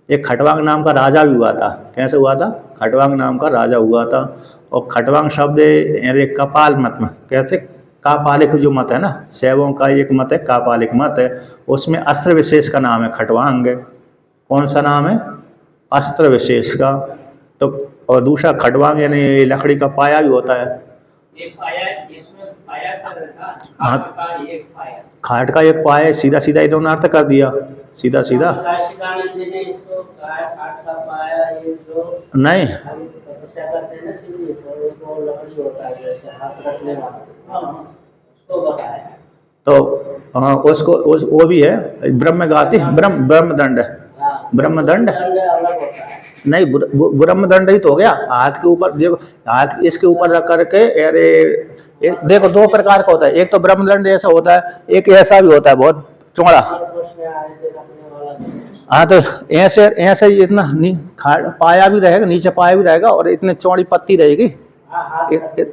एक खटवांग नाम का राजा भी हुआ था। कैसे हुआ था, खटवांग नाम का राजा हुआ था। और खटवांग शब्द अरे कपाल मत में, कैसे कापालिक जो मत है ना, शैवों का एक मत है कापालिक मत है, उसमें अस्त्र विशेष का नाम है खटवांग। कौन सा नाम है, अस्त्र विशेष का। तो और दूसरा खटवांग यानी लकड़ी का पाया भी होता है। एक पाया, इसमें पाया हाँ, एक पाया, खाट का एक पाया, सीधा सीधा इन्होंने अर्थ कर दिया, सीधा सीधा इसको खाट का पाया, ये जो नहीं तपस्या करते हैं ना शिव जी, तो एक और लकड़ी होता है जैसे हाथ रखने वाला, उसको बताया। तो हाँ, उसको वो भी है, ब्रह्मगाति, ब्रह्मदंड, ब्रह्मदंड नहीं, ब्रह्मदंड ही तो हो गया। हाथ के ऊपर देखो, हाथ इसके ऊपर रख करके, अरे देखो दो प्रकार का होता है, एक तो ब्रह्मदंड ऐसा होता है, एक ऐसा भी होता है बहुत चौड़ा। हाँ, तो ऐसे ऐसे इतना पाया भी रहेगा, नीचे पाया भी रहेगा और इतनी चौड़ी पत्ती रहेगी,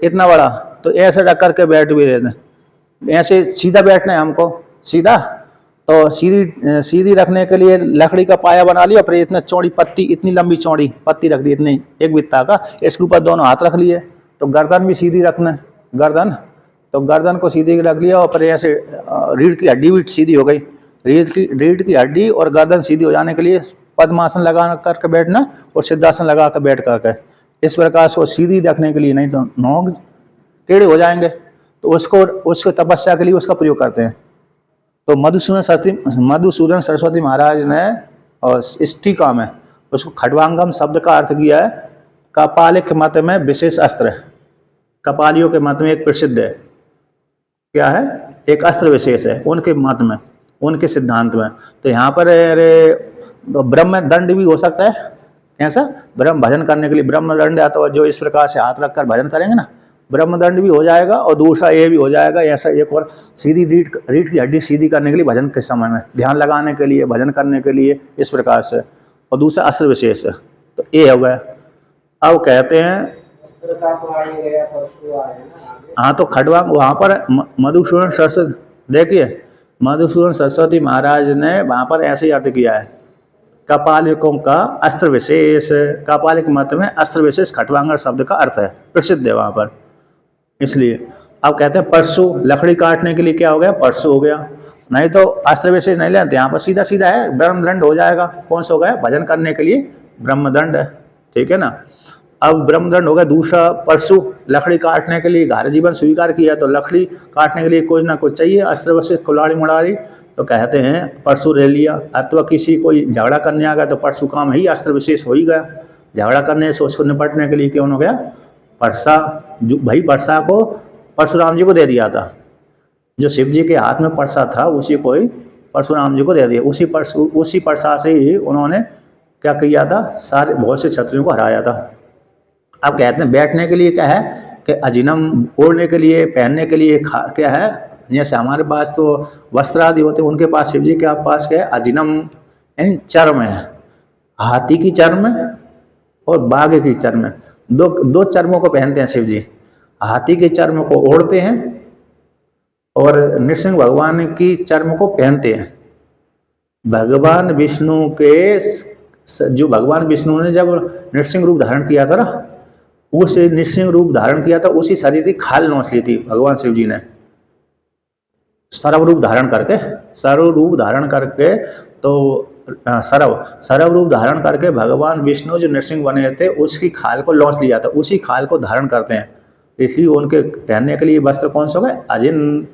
इतना बड़ा। तो ऐसे रख करके बैठ भी रहते हैं। ऐसे सीधा बैठना है हमको, सीधा, तो सीधी सीधी रखने के लिए लकड़ी का पाया बना लिया, फिर इतना चौड़ी पत्ती, इतनी लंबी चौड़ी पत्ती रख दी, इतनी एक बित्ता का, इसके ऊपर दोनों हाथ रख लिए। तो गर्दन भी सीधी रखना है, गर्दन, तो गर्दन को सीधी रख लिया और फिर ऐसे रीढ़ की हड्डी भी सीधी हो गई। रीढ़ की हड्डी और गर्दन सीधी हो जाने के लिए पद्मासन लगा करके बैठना और सिद्धासन लगा कर बैठ करके, इस प्रकार से वो सीधी रखने के लिए, नहीं तो नोक टेढ़े हो जाएंगे। तो उसको तपस्या के लिए उसका प्रयोग करते हैं। तो मधुसूदन सरस्वती महाराज ने और इस टीका में उसको खड्वांगम शब्द का अर्थ किया है कपालिक मत में विशेष अस्त्र। कपालियों के मत में एक प्रसिद्ध है, क्या है, एक अस्त्र विशेष है उनके मत में, उनके सिद्धांत में। तो यहाँ पर तो ब्रह्म दंड भी हो सकता है। कैसा? ब्रह्म भजन करने के लिए ब्रह्म दंड, अथवा जो इस प्रकार से हाथ रखकर भजन करेंगे ना, ब्रह्म दंड भी हो जाएगा। और दूसरा ये भी हो जाएगा, ऐसा एक और सीधी रीढ़ की हड्डी सीधी करने के लिए, भजन के समय में ध्यान लगाने के लिए, भजन करने के लिए, इस प्रकार से। और दूसरा अस्त्र विशेष है। तो ये हो गया। अब कहते हैं हाँ, तो खडवा वहाँ पर मधुसूदन सरस्वती, देखिए मधुसूदन सरस्वती महाराज ने वहाँ पर ऐसे ही अर्थ किया है, कपालिकों का अस्त्र विशेष। कपालिक मत में अस्त्र विशेष खटवांगर शब्द का अर्थ है, प्रसिद्ध है वहाँ पर। इसलिए अब कहते हैं परशु, लकड़ी काटने के लिए क्या हो गया, परशु हो गया। नहीं तो अस्त्र विशेष नहीं लेते, यहाँ पर सीधा सीधा है, ब्रह्मदंड हो जाएगा। कौन सा हो गया? भजन करने के लिए ब्रह्मदंड है, ठीक है ना। अब ब्रह्मदंड हो गया। दूसरा परशु, लकड़ी काटने के लिए घर जीवन स्वीकार किया, तो लकड़ी काटने के लिए कुछ ना कुछ चाहिए, अस्त्र विशेष, कुल्हाड़ी मुड़ाड़ी। तो कहते हैं परशु ले लिया। अथवा किसी कोई झगड़ा करने आ गया तो परशु काम ही अस्त्र विशेष हो ही गया। झगड़ा करने से उसको निपटने के लिए क्यों हो गया परसा। जो भाई परसा को परशुराम जी को दे दिया था, जो शिव जी के हाथ में परसा था उसी को ही परशुराम जी को दे दिया। उसी परसा से ही उन्होंने क्या किया था, सारे बहुत से क्षत्रियों को हराया था। अब कहते हैं बैठने के लिए क्या है कि अजिनम, ओढ़ने के लिए, पहनने के लिए क्या है, जैसे हमारे पास तो वस्त्र आदि होते हैं, उनके पास शिव जी के पास क्या है, अजिनम यानी चर्म है। हाथी की चर्म और बाघ की चर्म, दो चर्मों को पहनते हैं शिव जी। हाथी के चर्म को ओढ़ते हैं और नृसिंह भगवान की चर्म को पहनते हैं। भगवान विष्णु के, जो भगवान विष्णु ने जब नृसिंह रूप धारण किया था ना, उस नृसिंह रूप धारण किया था, उसी शरीर की खाल नोच ली थी भगवान शिव जी ने, सर्व रूप धारण करके। तो सर्व रूप धारण करके भगवान विष्णु जो नृसिंह बने थे उसकी खाल को लौट लिया था, उसी खाल को धारण करते हैं। इसलिए उनके पहनने के लिए वस्त्र कौन सा है, अजिन।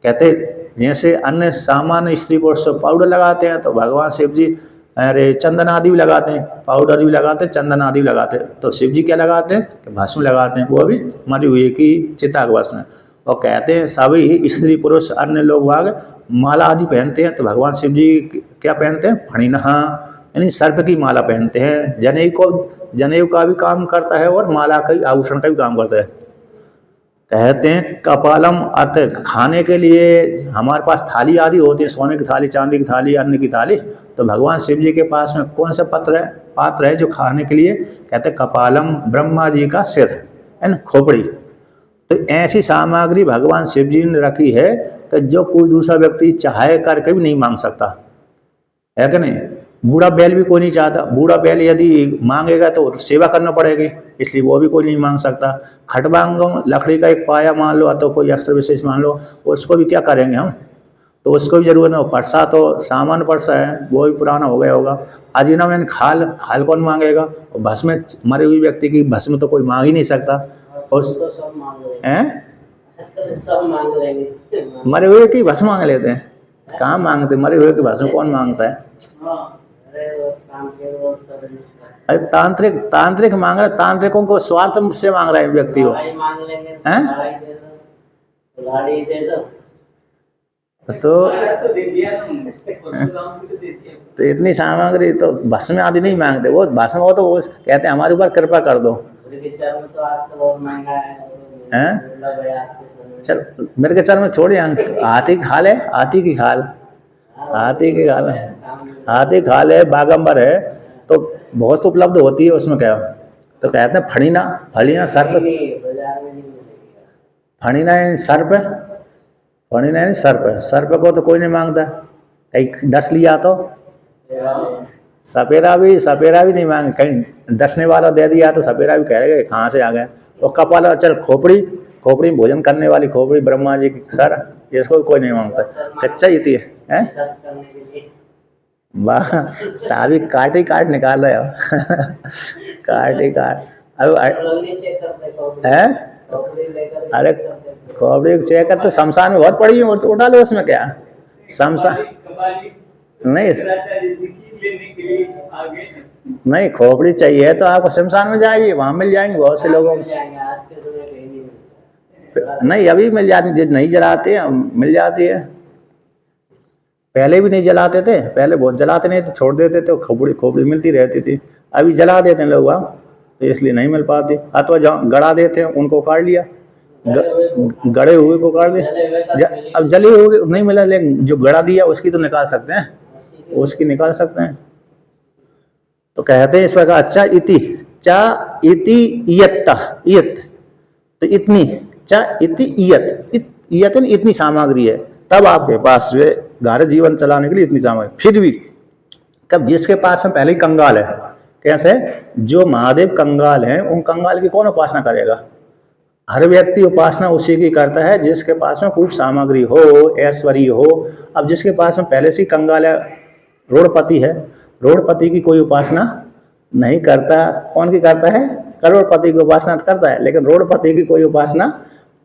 कहते जैसे अन्य सामान्य स्त्री पुरुष पाउडर लगाते हैं, तो भगवान शिव जी अरे चंदन आदि भी लगाते हैं, पाउडर भी लगाते हैं, चंदन आदि भी लगाते हैं। तो शिव जी क्या लगाते हैं कि भस्म लगाते हैं, वो भी मरी हुई की चिता के भस्म। और कहते हैं सभी स्त्री पुरुष अन्य लोग वाग माला आदि पहनते हैं, तो भगवान शिव जी क्या पहनते हैं, फणिनहा यानी सर्प की माला पहनते हैं। जनेऊ का भी काम करता है और माला का आभूषण का भी काम करता है। कहते हैं कपालम, अर्थ खाने के लिए हमारे पास थाली आदि होती है, सोने की थाली, चांदी की थाली, अन्न की थाली। तो भगवान शिव जी के पास में कौन सा पात्र है जो खाने के लिए, कहते हैं कपालम, ब्रह्मा जी का सिर यानी खोपड़ी। तो ऐसी सामग्री भगवान शिव जी ने रखी है कि जो कोई दूसरा व्यक्ति चाहे करके भी नहीं मांग सकता है कि नहीं। बूढ़ा बैल भी कोई नहीं चाहता, बूढ़ा बैल यदि मांगेगा तो सेवा करना पड़ेगी, इसलिए वो भी कोई नहीं मांग सकता। खटवांगम, लकड़ी का एक पाया मान लो, तो कोई अस्त्र विशेष मान लो, उसको भी क्या करेंगे हम, तो उसको भी जरूर ना। परसा तो सामान्य परसा है, वो भी पुराना हो गया होगा। अजिनम यानी खाल कौन मांगेगा। और भस्म, मरे हुए व्यक्ति की भस्म तो कोई मांग ही नहीं सकता। और तो सब मांग हैं, मरे हुए की भस्म मांग लेते हैं, कहाँ मांगते, मरे हुए की भस्म कौन मांगता है। अरे तांत्रिक मांग रहे, तांत्रिकों को स्वार्थ से मांग रहा है व्यक्ति हो, तो इतनी सामग्री तो भस्म आदि नहीं मांगते। वो भस्म हो तो वो कहते हैं हमारे ऊपर कृपा कर दो। चल मेरे के चर में छोड़िए, हाथी की खाल है, हाथी की खाल है, बागंबर है, तो बहुत से उपलब्ध होती है उसमें क्या। तो कहते हैं फणीना सर्प, फणीना सर्प को तो कोई नहीं मांगता। कहीं डस लिया तो सपेरा भी नहीं मांगे, कहीं डसने वाला दे दिया तो सपेरा भी कहेगा कहाँ से आ गया। तो कपाल, चल खोपड़ी में भोजन करने वाली खोपड़ी, ब्रह्मा जी की सर, इसको कोई नहीं मांगता, कच्चा ही थी। हैं? सर्च करने के लिए। वाह, सारी काट ही काट निकाल रहे हो। काट ही काट। अब लोग नहीं चेक करते कॉपी। है? कॉपी लेकर अरे चेक करते। कॉपी चेक कर तो शमशान में बहुत पड़ी है, वो तो उठा लो, उसमें क्या शमशान नहीं। नहीं, खोपड़ी चाहिए तो आपको शमशान में जाइए, वहां मिल जाएंगे बहुत से लोगों मिल जाएंगे, आज के समय कहीं नहीं मिलता। को। नहीं, अभी मिल जाती, जो नहीं जलाते हैं मिल जाती है। पहले भी नहीं जलाते थे, पहले बहुत जलाते नहीं थे, छोड़ देते थे, खोपड़ी खोपड़ी मिलती रहती थी। अभी जला देते हैं लोग, अब तो इसलिए नहीं मिल पाती। अथवा जहाँ गड़ा देते हैं उनको काट लिया, गड़े हुए को काट दिया। अब जले हुए नहीं मिला, लेकिन जो गड़ा दिया उसकी तो निकाल सकते हैं, उसकी निकाल सकते हैं। तो कहते हैं इस प्रकार चा इति, चा इति इयत्ता, इयत तो इतनी, चा इति इयत, इयत इतनी सामग्री है, तब आपके पास जो है घर जीवन चलाने के लिए इतनी सामग्री। फिर भी कब जिसके पास में पहले ही कंगाल है, कैसे जो महादेव कंगाल हैं, उन कंगाल की कौन उपासना करेगा? हर व्यक्ति उपासना उसी की करता है जिसके पास में खूब सामग्री हो, ऐश्वर्य हो। अब जिसके पास में पहले से ही कंगाल है, रोडपति है, रोडपति की कोई उपासना नहीं करता। कौन की करता है? करोड़पति की उपासना करता है, लेकिन रोडपति की कोई उपासना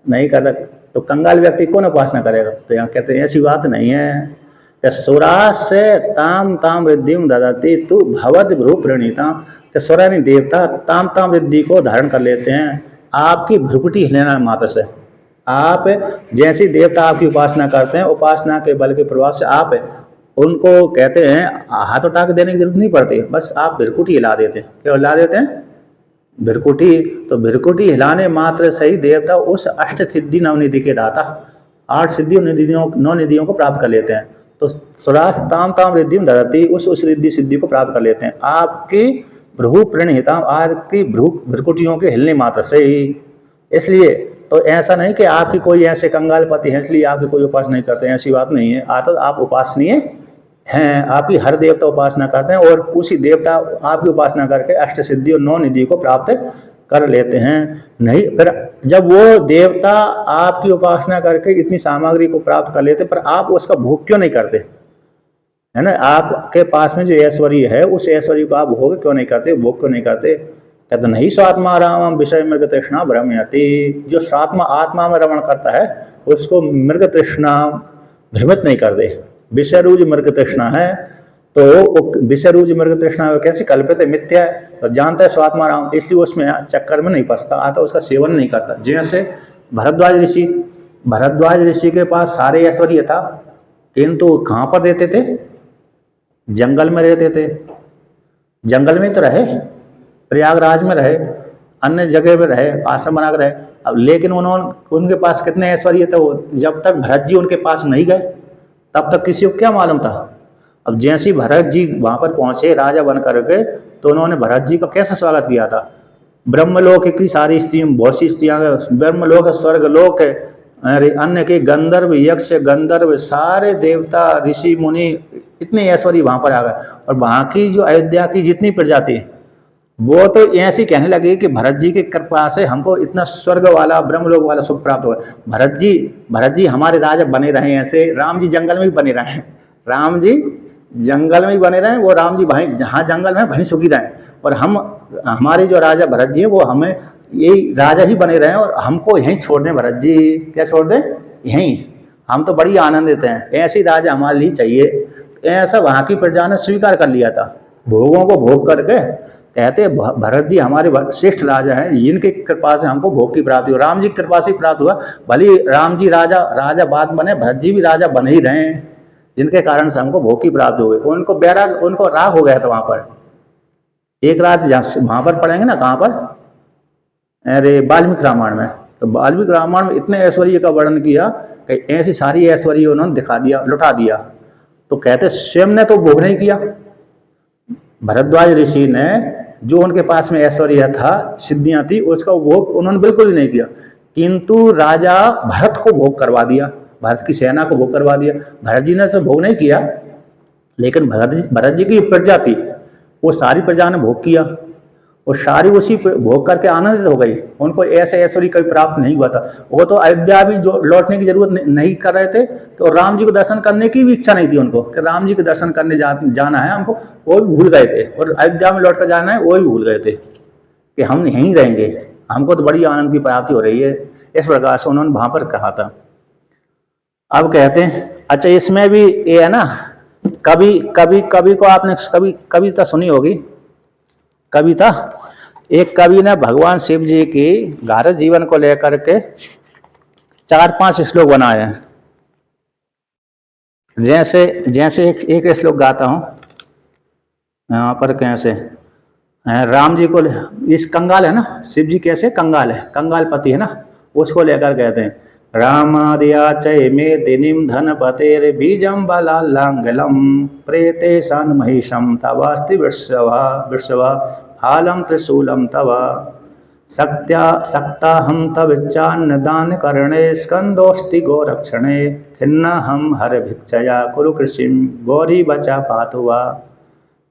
नहीं करता। तो कंगाल व्यक्ति कौन उपासना करेगा? तो यहाँ कहते हैं ऐसी बात नहीं है। सुरास से ताम ताम वृद्धिम ददति तू भवद भ्रू प्रणीता। कि सुरानी देवता ताम ताम वृद्धि को धारण कर लेते हैं आपकी भ्रुकुटी हिलना मात्र से। आप जैसी देवता आपकी उपासना करते हैं, उपासना के बल के प्रभाव से आप उनको कहते हैं हाथ उठा के देने की जरूरत नहीं पड़ती, बस आप भ्रुकुटी हिला देते हैं। क्या हिला देते हैं? भ्रुकुटी। तो भ्रुकुटी हिलाने मात्र से ही देवता उस अष्ट सिद्धि नवनिधि के दाता 8 सिद्धियों निधियों 9 निधियों को प्राप्त कर लेते हैं। तो सुरास ताम ताम रिद्धिम धरती, उस रिद्धि सिद्धि को प्राप्त कर लेते हैं आपकी भ्रू प्रणहिता, आपकी भ्रुकुटियों के हिलने मात्र से ही। इसलिए तो ऐसा नहीं कि आपकी कोई ऐसे कंगाल पति है इसलिए आपकी कोई उपासना नहीं करते, ऐसी बात नहीं है। आप उपासनीय हैं, आपकी हर देवता उपासना करते हैं और उसी देवता आपकी उपासना करके अष्ट सिद्धि और 9 निधि को प्राप्त कर लेते हैं। नहीं, फिर जब वो देवता आपकी उपासना करके इतनी सामग्री को प्राप्त कर लेते, पर आप उसका भोग क्यों नहीं करते? है ना, आपके पास में जो ऐश्वर्य है उस ऐश्वर्य को आप भोग क्यों नहीं करते, भोग क्यों नहीं करते? कहते नहीं स्वात्मा राम विषय मृग तृष्णा भ्रमयति। जो स्वात्मा आत्मा में रमण करता है उसको मृग तृष्णा भ्रमित नहीं करते। विषयरूज मृग तृष्णा है, तो विषयरूज मृग तृष्णा कैसे कल्पित है, मिथ्या है। तो जानता है स्वात्मा राम, इसलिए उसमें चक्कर में नहीं फंसता, आता उसका सेवन नहीं करता। जैसे भरद्वाज ऋषि के पास सारे ऐश्वर्य था, किंतु कहाँ पर रहते थे? जंगल में रहते थे। जंगल में तो रहे, प्रयागराज में रहे, अन्य जगह में रहे, आश्रम बना कर रहे। अब लेकिन उनके पास कितने ऐश्वर्य थे, जब तक भरत जी उनके पास नहीं गए तब तक किसी को क्या मालूम था। अब जैसे भरत जी वहां पर पहुंचे राजा बन करके, तो उन्होंने भरत जी का कैसे स्वागत किया था? ब्रह्मलोक की सारी स्त्रियां, बहुत सी स्त्रियां, ब्रह्मलोक स्वर्गलोक, अन्य के गंधर्व यक्ष गंधर्व सारे देवता ऋषि मुनि इतने ऐश्वर्य वहां पर आ गए। और वहां की जो अयोध्या की जितनी प्रजाति वो तो ऐसी कहने लगी कि भरत जी की कृपा से हमको इतना स्वर्ग वाला ब्रह्मलोक वाला सुख प्राप्त हुआ। भरत जी हमारे राजा बने रहे, ऐसे राम जी जंगल में भी बने रहे, राम जी जंगल में भी बने रहे, वो राम जी वहीं जहाँ जंगल में वहीं सुखी रहे। और हमारे जो राजा भरत जी हैं वो हमें यही राजा ही बने रहे और हमको यहीं छोड़ दें भरत जी। क्या छोड़ दें? यहीं, हम तो बड़ी आनंदित हैं, ऐसी राजा हमारे लिए चाहिए। ऐसा वहाँ की प्रजा ने स्वीकार कर लिया था, भोगों को भोग करके कहते भरत जी हमारे श्रेष्ठ राजा हैं, इनकी कृपा से हमको भोग की प्राप्ति हुई, राम जी की कृपा से प्राप्त हुआ। भले राम जी राजा बाद बने, भरत जी भी राजा बने ही रहे, जिनके कारण से हमको भोग की प्राप्ति हुई। उनको बैराग, उनको राग हो गया था वहां पर। एक रात वहां पर पढ़ेंगे ना, कहाँ पर? अरे वाल्मीकि रामायण में। तो वाल्मीकि रामायण में इतने ऐश्वर्य का वर्णन किया कि ऐसी सारी ऐश्वर्य उन्होंने दिखा दिया, लुटा दिया। तो कहते स्वयं ने तो भोग नहीं किया, भरद्वाज ऋषि ने जो उनके पास में ऐश्वर्य था, सिद्धियां थी, उसका भोग उन्होंने बिल्कुल भी नहीं किया, किंतु राजा भरत को भोग करवा दिया, भरत की सेना को भोग करवा दिया। भरत जी ने तो भोग नहीं किया, लेकिन भरत जी की प्रजा थी वो सारी प्रजा ने भोग किया। और सारी उसी पे भोग करके आनंदित हो गई, उनको ऐसे ऐश्वर्य कभी प्राप्त नहीं हुआ था। वो तो अयोध्या भी जो लौटने की जरूरत नहीं कर रहे थे, तो राम जी को दर्शन करने की भी इच्छा नहीं थी उनको कि राम जी के दर्शन करने जाना है हमको, वो भी भूल गए थे। और अयोध्या में लौट कर जाना है वो भी भूल गए थे कि हम यहीं रहेंगे, हमको तो बड़ी आनंद की प्राप्ति हो रही है। इस प्रकार से उन्होंने वहां पर कहा था। अब कहते हैं, अच्छा इसमें भी ये है ना, कवि कवि कवि को आपने कभी कविता सुनी होगी, कविता। एक कवि ने भगवान शिव जी की भारत जीवन को लेकर के 4-5 श्लोक बनाए हैं। जैसे जैसे एक श्लोक गाता हूं यहाँ पर, कैसे राम जी को, इस कंगाल है ना, शिव जी कैसे कंगाल है, कंगाल पति है ना, उसको लेकर कहते हैं, रामादिया चय में दिनिम धन पतेर बीजम बलालांगलम प्रेते सन महिषम तवास्ति वृषवा हालम त्रिशूलम तवा सक्ता हम तब चान्न दान करणे स्कंदोस्ति गोरक्षणे खिन्ना हम हर भिक्षया कुरु कृषिम गौरी बचा पातुआ।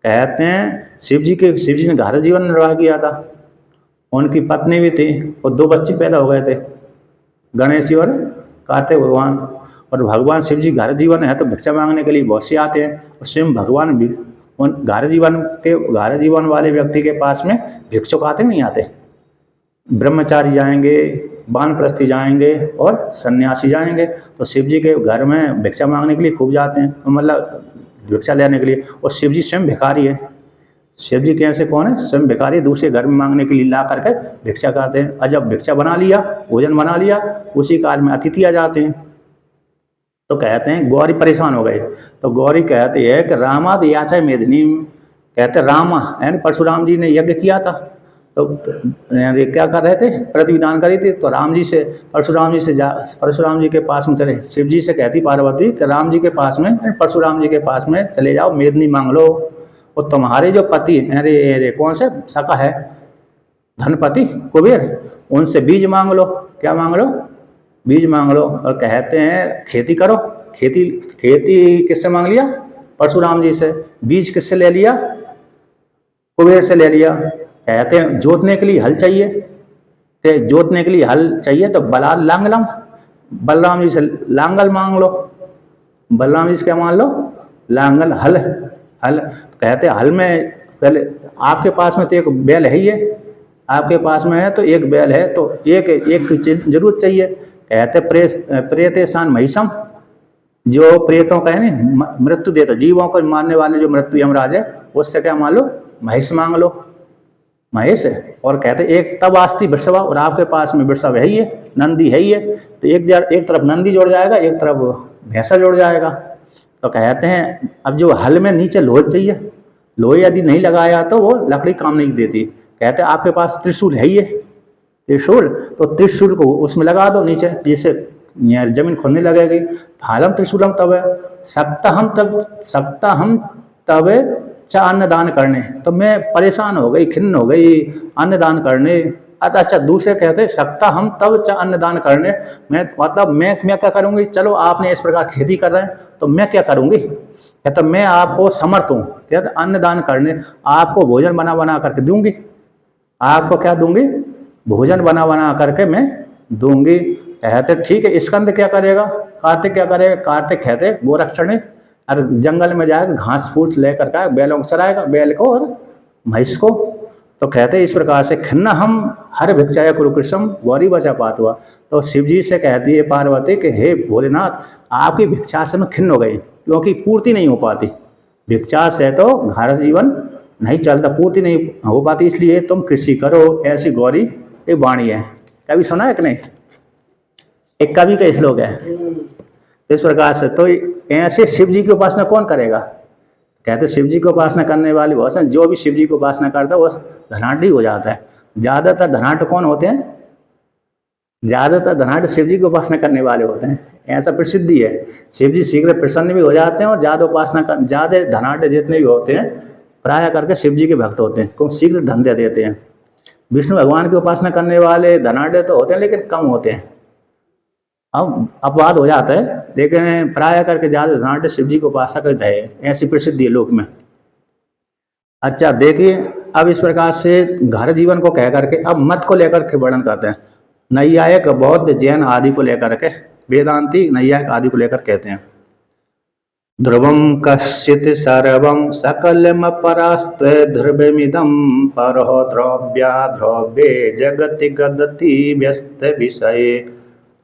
कहते हैं शिव जी ने घर जीवन निर्वाह किया था, उनकी पत्नी भी थी और 2 बच्चे पैदा हो गए थे, गणेश जी और कार्तिक भगवान। और भगवान शिव जी घर जीवन है तो भिक्षा मांगने के लिए बहुत से आते हैं, और स्वयं भगवान भी उन घर जीवन वाले व्यक्ति के पास में भिक्षुक आते नहीं आते, ब्रह्मचारी जाएंगे, वानप्रस्थी जाएंगे और सन्यासी जाएंगे। तो शिव जी के घर में भिक्षा मांगने के लिए खूब जाते हैं, मतलब भिक्षा लेने के लिए। और शिव जी स्वयं भिखारी है, शिव जी कैसे कौन है, स्वयं भिखारी, दूसरे घर में मांगने के लिए ला करके भिक्षा खाते हैं। और जब भिक्षा बना लिया, भोजन बना लिया, उसी काल में अतिथि आ जाते हैं। तो कहते हैं गौरी परेशान हो गए, तो गौरी कहती है कि रामाद याचा मेदिनी, कहते रामा यानी परशुराम जी ने यज्ञ किया था, तो क्या कर रहे थे, प्रतिविधान करी थी। तो परशुराम जी के पास में चले, शिव जी से कहती पार्वती कि राम जी के पास में, परशुराम जी के पास में चले जाओ, मेदिनी मांग लो, और तुम्हारे जो पति अरे कौन से सका है, धनपति कुबेर, उनसे बीज मांग लो। क्या मांग लो, बीज मांग लो। और कहते हैं खेती करो, खेती किससे मांग लिया, परशुराम जी से। बीज किससे ले लिया, कुबेर से ले लिया। कहते हैं जोतने के लिए हल चाहिए, तो जोतने के लिए हल चाहिए तो बलाद लांगलम, बलराम जी से लांगल मांग लो। बलराम जी से क्या मांग लो, लांगल, हल। कहते हल में पहले आपके पास में तो एक बैल है ही है, आपके पास में है तो एक बैल है, तो एक चीज जरूर चाहिए। कहते प्रेते सान महिषम, जो प्रेतों का है ना मृत्यु देता, जीवों को मारने वाले जो मृत्यु यमराज है, उससे क्या मान लो, महिष मांग लो, महेश है। और कहते एक तब आस्ती वृषभा, और आपके पास में वृषभ है ही है, नंदी है ही है, तो एक तरफ नंदी जोड़ जाएगा, एक तरफ भैंसा जोड़ जाएगा। तो कहते हैं अब जो हल में नीचे लोहे चाहिए, लोहे यदि नहीं लगाया तो वो लकड़ी काम नहीं देती। कहते हैं आपके पास त्रिशूल है ही है, त्रिशूल, तो त्रिशूल को उसमें लगा दो नीचे, जिससे जमीन खुलने लगेगी। हालम त्रिशूलम तब सकता हम तब चा अन्नदान करने, तो मैं परेशान हो गई, खिन्न हो गई अन्नदान करने। अच्छा दूसरे कहते हैं सकता हम तब चा अन्नदान करने, मैं क्या करूंगी, चलो आपने इस प्रकार खेती कर रहे हैं तो मैं क्या करूंगी, कहता मैं आपको समर्थ हूँ, कहते अन्नदान करने, आपको भोजन बना करके दूंगी, आपको क्या दूंगी, भोजन बना करके मैं दूंगी। कहते ठीक है। स्कंद क्या करेगा, कार्तिक क्या करेगा, कार्तिक कहते गोरक्षण, और जंगल में जाएगा घास फूस लेकर का बैलों को चराएगा, बैल को और भैंस को। तो कहते इस प्रकार से खन्ना हम हर भिक्षाया कुरुकृष्ण गौरी बचा पात हुआ। तो शिव जी से कहती है पार्वती कि हे भोलेनाथ, आपकी भिक्षा से मैं खिन्न हो गई, क्योंकि पूर्ति नहीं हो पाती, भिक्षा से तो घर जीवन नहीं चलता, पूर्ति नहीं हो पाती, इसलिए तुम कृषि करो, ऐसी गौरी एक वाणी है। कभी सुना है कि नहीं, एक कवि का श्लोक है इस प्रकार से। तो ऐसे शिव जी की उपासना कौन करेगा, कहते शिव जी की उपासना करने वाले बहुत से, जो भी शिव जी की उपासना करता है वो धनाढ़ हो जाता है। ज्यादातर धनाढ़ कौन होते हैं, ज्यादातर धनाढ़ शिव जी की उपासना करने वाले होते हैं, ऐसा प्रसिद्धि है। शिव जी शीघ्र प्रसन्न भी हो जाते हैं, और ज्यादा धनाढ़ जितने भी होते हैं प्राय करके शिव जी के भक्त होते हैं, क्योंकि शीघ्र धन दे देते हैं। विष्णु भगवान की उपासना करने वाले धनाढ़ तो होते हैं लेकिन कम होते हैं, अब अपवाद हो जाता है, लेकिन प्राय करके ज्यादा धनाढ़ शिव जी को उपासना करते हैं, ऐसी प्रसिद्धि है लोक में। अच्छा देखिए अब इस प्रकार से घर जीवन को कह करके अब मत को लेकर के वर्णन करते हैं। नैयायिक, बौद्ध, जैन आदि को लेकर के, वेदांती नैयायिक आदि को लेकर कहते हैं ध्रुवम कश्चित् सर्वं सकलमपरास्ते ध्रुवमिदं परहो द्रव्या द्रव्ये जगति गदति व्यस्त विषये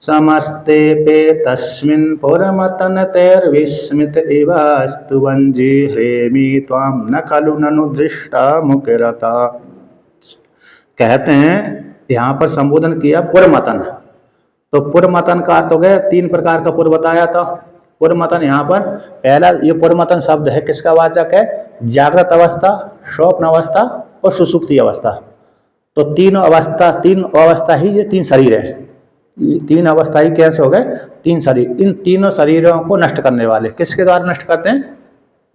समस्ते पे तस्मिन् पुरमतनतैर्विस्मित इवास्तु वञ्जी ह्रेमि त्वां न खलु ननु दृष्टा मुकिरता। कहते हैं यहाँ पर संबोधन किया पुरमतन। तो पुरमतन का अर्थ हो गया, 3 प्रकार का पुर बताया था। पुरमतन यहाँ पर पहला ये पुरमतन शब्द है किसका वाचक है? जागृत अवस्था, स्वप्न अवस्था और सुषुप्ति अवस्था। तो 3 अवस्था ही ये 3 शरीर है। 3 अवस्था ही कैसे हो गए? 3 शरीर। इन तीनों शरीरों को नष्ट करने वाले किसके द्वारा नष्ट करते हैं?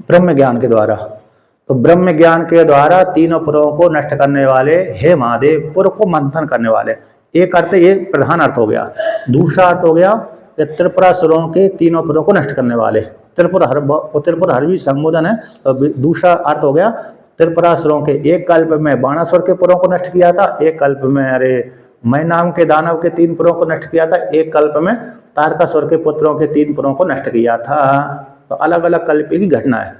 ब्रह्म ज्ञान के द्वारा। तो ब्रह्म ज्ञान के द्वारा तीनों पुरों को नष्ट करने वाले हे महादेव, पुर को मंथन करने वाले। एक अर्थ ये प्रधान अर्थ हो गया। दूसरा अर्थ हो गया कि त्रिपुरासुरों के तीनों पुरों को नष्ट करने वाले। त्रिपुर हर भी संबोधन है। तो दूसरा अर्थ हो गया त्रिपुरासुरों के, एक कल्प में बाणासुर के पुरों को नष्ट किया था, एक कल्प में मैं नाम के दानव के 3 पुरों को नष्ट किया था, एक कल्प में तारकासुर के पुत्रों के 3 पुरों को नष्ट किया था। तो अलग अलग कल्प की घटना है।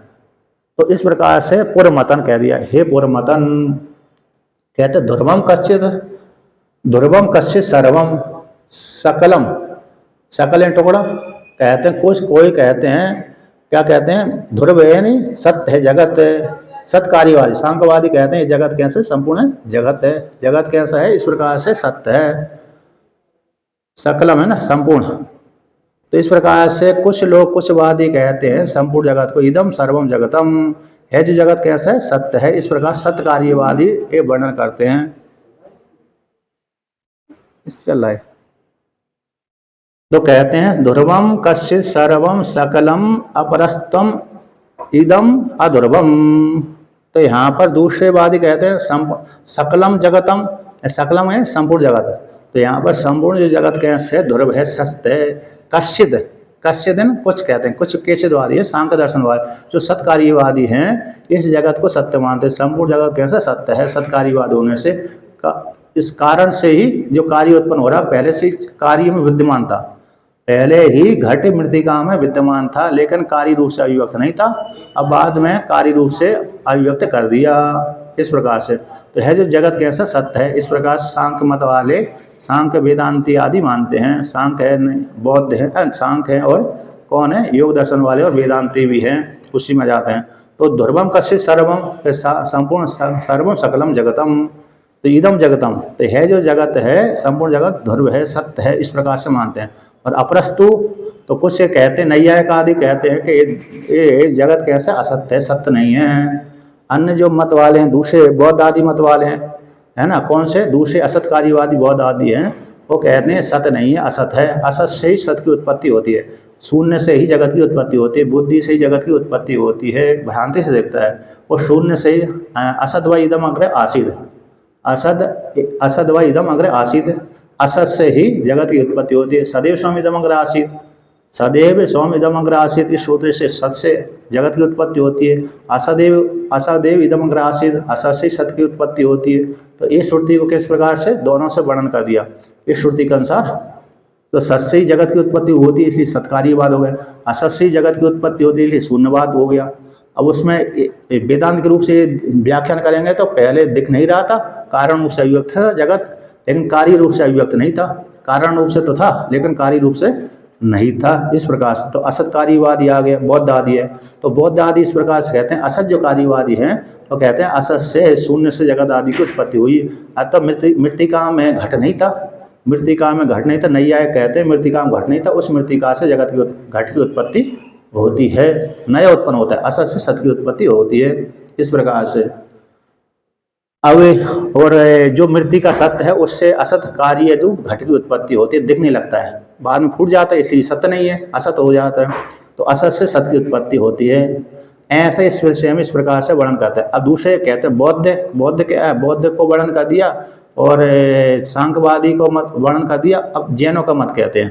तो इस प्रकार से पुरमतन कह दिया। हे पुरमतन, कहते ध्रुवम कश्चित् सर्वम सकलम, सकल टुकड़ा कहते हैं। कुछ कोई कहते हैं, क्या कहते हैं? ध्रुव है नहीं, सत्य है, जगत सत्कार्यवादी सांख्यवादी कहते हैं जगत कैसे संपूर्ण है, जगत है। जगत कैसा है? इस प्रकार से सत्य है, सकलम है ना, संपूर्ण। तो इस प्रकार से कुछ लोग, कुछ वादी कहते हैं संपूर्ण जगत को इदम सर्वम जगतम है, जो जगत कैसा है? सत्य है। इस प्रकार सत्कार्यवादी ये वर्णन करते हैं। चल रहा है। तो कहते हैं ध्रुवम कश्चित् सर्वम सकलम अपरस्तम इदम अध्रुवम। तो यहाँ पर दूसरे वादी कहते हैं सकलम जगतम, सकलम है संपूर्ण जगत। तो यहाँ पर संपूर्ण जो जगत कैसे है? ध्रुव है, सत्य है। कश्चित् है ना, कुछ कहते हैं, कुछ केचिदवादी है, सांख्य दर्शनवादी जो सत्कार्यवादी हैं इस जगत को सत्य मानते हैं। संपूर्ण जगत कैसे सत्य है? सत्कार्यवाद होने से इस कारण से ही जो कार्य उत्पन्न हो रहा, पहले से कार्य में विद्यमान था, पहले ही घट मृतिका में विद्यमान था, लेकिन कार्य रूप से अभिव्यक्त नहीं था। अब बाद में कार्य रूप से अभिव्यक्त कर दिया। इस प्रकार से तो है जो जगत कैसा? सत्य है। इस प्रकार सांख्य मत वाले, सांख्य वेदांती आदि मानते हैं। सांख्य है, बौद्ध है, सांख्य है और कौन है? योग दर्शन वाले और वेदांती भी हैं, उसी में जाते हैं। तो ध्रुवम कश्चित् सर्वम, संपूर्ण सर्वम सकलम जगतम, तो इदम जगतम, तो है जो जगत है संपूर्ण जगत ध्रुव है, सत्य है, इस प्रकार से मानते हैं। और अपरस्तु, तो कुछ से कहते हैं, नैयायिक आदि कहते हैं कि ये जगत कैसा? असत्य है, सत्य नहीं है। अन्य जो मत वाले हैं, दूसरे बौद्ध आदि मत वाले हैं, है ना, कौन से? दूसरे असत्कार्यवादी बौद्ध आदि हैं, वो कहते हैं सत्य नहीं है, असत है। असत से ही सत्य की उत्पत्ति होती है, शून्य से ही जगत की उत्पत्ति होती है, बुद्धि से ही जगत की उत्पत्ति होती है, भ्रांति से देखता है। और शून्य से ही असत व इदम अग्रे आसीद, असद व इदम अग्रे आसीद, असत से ही जगत की उत्पत्ति होती है। सदैव स्वम इदम अग्रे आसीद, सदैव स्वम इदम अग्रे आसीद, इस सूत्र से सत से जगत की उत्पत्ति होती है। असदेव इदम अग्रे आसीद, असत से सत्य की उत्पत्ति होती है। तो इस श्रुति को किस प्रकार से? दोनों से वर्णन कर दिया इस श्रुति के अनुसार। तो सत से ही जगत की उत्पत्ति होती है, इसलिए सत्कार्यवाद हो गया। असत से ही जगत की उत्पत्ति होती है, इसलिए शून्यवाद हो गया। अब उसमें वेदांत के रूप से व्याख्यान करेंगे तो पहले दिख नहीं रहा था, कारण रूप से अभिव्यक्त था जगत, लेकिन कार्य रूप से अभिव्यक्त नहीं था। कारण रूप से तो था लेकिन कार्य रूप से नहीं था। इस प्रकार से तो असत कार्यवादी आ गया, बौद्ध आदि है। तो बौद्ध आदि इस प्रकार से कहते हैं, असत जो कार्यवादी हैं तो कहते हैं असत से, शून्य से जगत आदि की उत्पत्ति हुई। अतः मृतिका में घट नहीं था, मृतिका में घट नहीं था। नैयायिक कहते हैं मृतिका में घट नहीं था, उस मृतिका से जगत की घट की उत्पत्ति होती है, नया उत्पन्न होता है, असत से सत की उत्पत्ति होती है। इस प्रकार से अब और जो मृतिका सत्य है उससे असत कार्य जो घट की उत्पत्ति होती है दिखने लगता है, बाद में फूट जाता है, इसलिए सत्य नहीं है, असत हो जाता है। तो असत से सत्य की उत्पत्ति होती है। ऐसे इस विषय में इस प्रकार से वर्णन करते हैं। अब दूसरे कहते हैं बौद्ध के बौद्ध को वर्णन कर दिया और सांख्यवादी को मत वर्णन कर दिया। अब जैनों का मत कहते हैं,